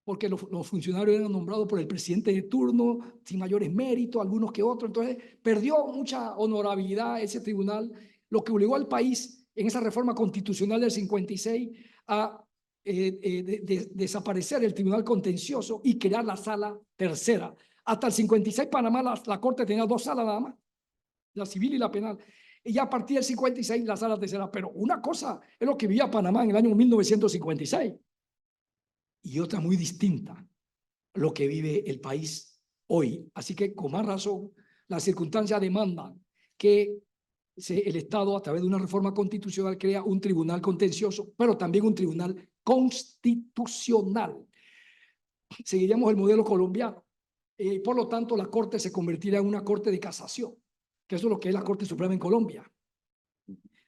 B: porque los funcionarios eran nombrados por el presidente de turno, sin mayores méritos, algunos que otros. Entonces, perdió mucha honorabilidad ese tribunal, lo que obligó al país en esa reforma constitucional del 56 a desaparecer el Tribunal Contencioso y crear la sala tercera. Hasta el 56, Panamá, la Corte tenía dos salas nada más, la civil y la penal. Y ya a partir del 56, la sala tercera. Pero una cosa es lo que vivía Panamá en el año 1956 y otra muy distinta, lo que vive el país hoy. Así que con más razón, las circunstancias demandan que el Estado, a través de una reforma constitucional, crea un tribunal contencioso, pero también un tribunal constitucional. Seguiríamos el modelo colombiano. Por lo tanto, la Corte se convertirá en una Corte de casación, que eso es lo que es la Corte Suprema en Colombia,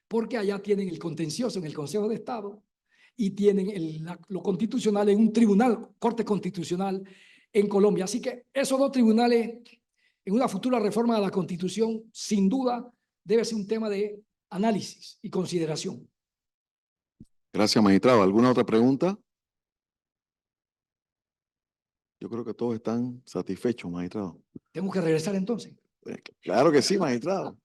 B: porque allá tienen el contencioso en el Consejo de Estado y tienen lo constitucional en un tribunal, Corte Constitucional en Colombia. Así que esos dos tribunales, en una futura reforma de la Constitución, sin duda, debe ser un tema de análisis y consideración.
A: Gracias, magistrado. ¿Alguna otra pregunta? Yo creo que todos están satisfechos, magistrado.
B: ¿Tengo que regresar entonces?
A: Claro que sí, magistrado.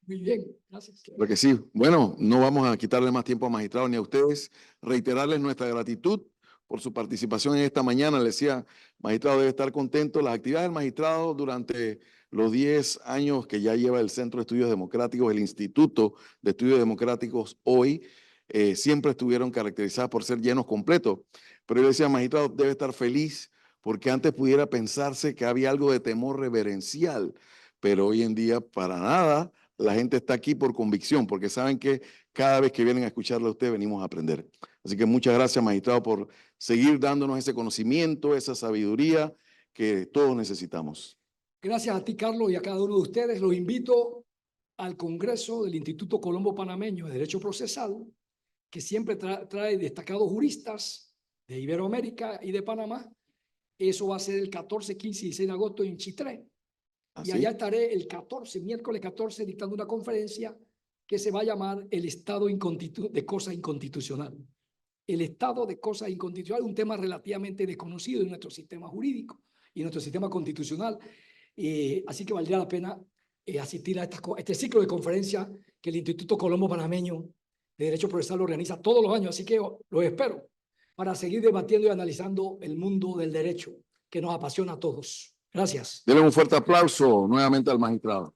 B: Muy bien, gracias.
A: Claro que sí. Bueno, no vamos a quitarle más tiempo a magistrado ni a ustedes. Reiterarles nuestra gratitud por su participación en esta mañana. Les decía, magistrado debe estar contento. Las actividades del magistrado durante los 10 años que ya lleva el Centro de Estudios Democráticos, el Instituto de Estudios Democráticos hoy, siempre estuvieron caracterizadas por ser llenos completos. Pero yo decía, magistrado debe estar feliz porque antes pudiera pensarse que había algo de temor reverencial, pero hoy en día para nada. La gente está aquí por convicción, porque saben que cada vez que vienen a escucharle a usted, venimos a aprender. Así que muchas gracias, magistrado, por seguir dándonos ese conocimiento, esa sabiduría que todos necesitamos.
B: Gracias a ti, Carlos, y a cada uno de ustedes. Los invito al Congreso del Instituto Colombo Panameño de Derecho Procesal, que siempre trae destacados juristas de Iberoamérica y de Panamá. Eso va a ser el 14, 15 y 16 de agosto en Chitré.
A: ¿Así?
B: Y allá estaré el miércoles 14, dictando una conferencia que se va a llamar El Estado de Cosa Inconstitucional. El Estado de Cosa Inconstitucional, un tema relativamente desconocido en nuestro sistema jurídico y en nuestro sistema constitucional. Así que valdría la pena asistir a este ciclo de conferencias que el Instituto Colombo Panameño de Derecho Procesal organiza todos los años. Así que los espero para seguir debatiendo y analizando el mundo del derecho que nos apasiona a todos. Gracias.
A: Denle un fuerte aplauso nuevamente al magistrado.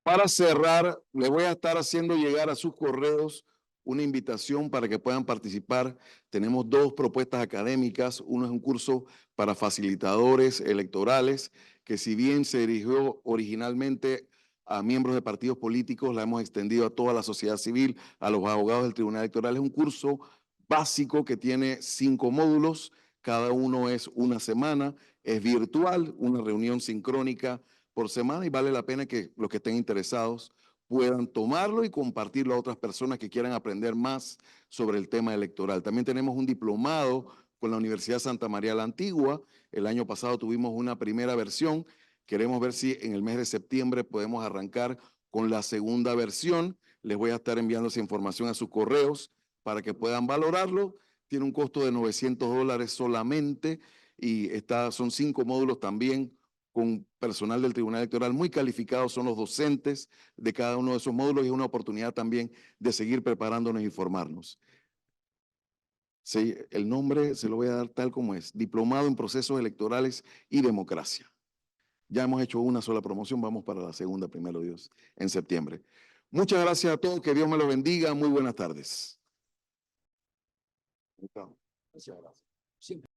A: Para cerrar, le voy a estar haciendo llegar a sus correos una invitación para que puedan participar. Tenemos dos propuestas académicas. Uno es un curso para facilitadores electorales, que si bien se dirigió originalmente a miembros de partidos políticos, la hemos extendido a toda la sociedad civil, a los abogados del Tribunal Electoral. Es un curso básico que tiene 5 módulos, cada uno es una semana, es virtual, una reunión sincrónica por semana y vale la pena que los que estén interesados puedan tomarlo y compartirlo a otras personas que quieran aprender más sobre el tema electoral. También tenemos un diplomado con la Universidad Santa María la Antigua. El año pasado tuvimos una primera versión. Queremos ver si en el mes de septiembre podemos arrancar con la segunda versión. Les voy a estar enviando esa información a sus correos para que puedan valorarlo. Tiene un costo de $900 solamente y son 5 módulos también con personal del Tribunal Electoral muy calificado, son los docentes de cada uno de esos módulos y es una oportunidad también de seguir preparándonos y formarnos. Sí, el nombre se lo voy a dar tal como es, Diplomado en Procesos Electorales y Democracia. Ya hemos hecho una sola promoción, vamos para la segunda, primero Dios, en septiembre. Muchas gracias a todos, que Dios me los bendiga, muy buenas tardes.
B: Gracias. Siempre.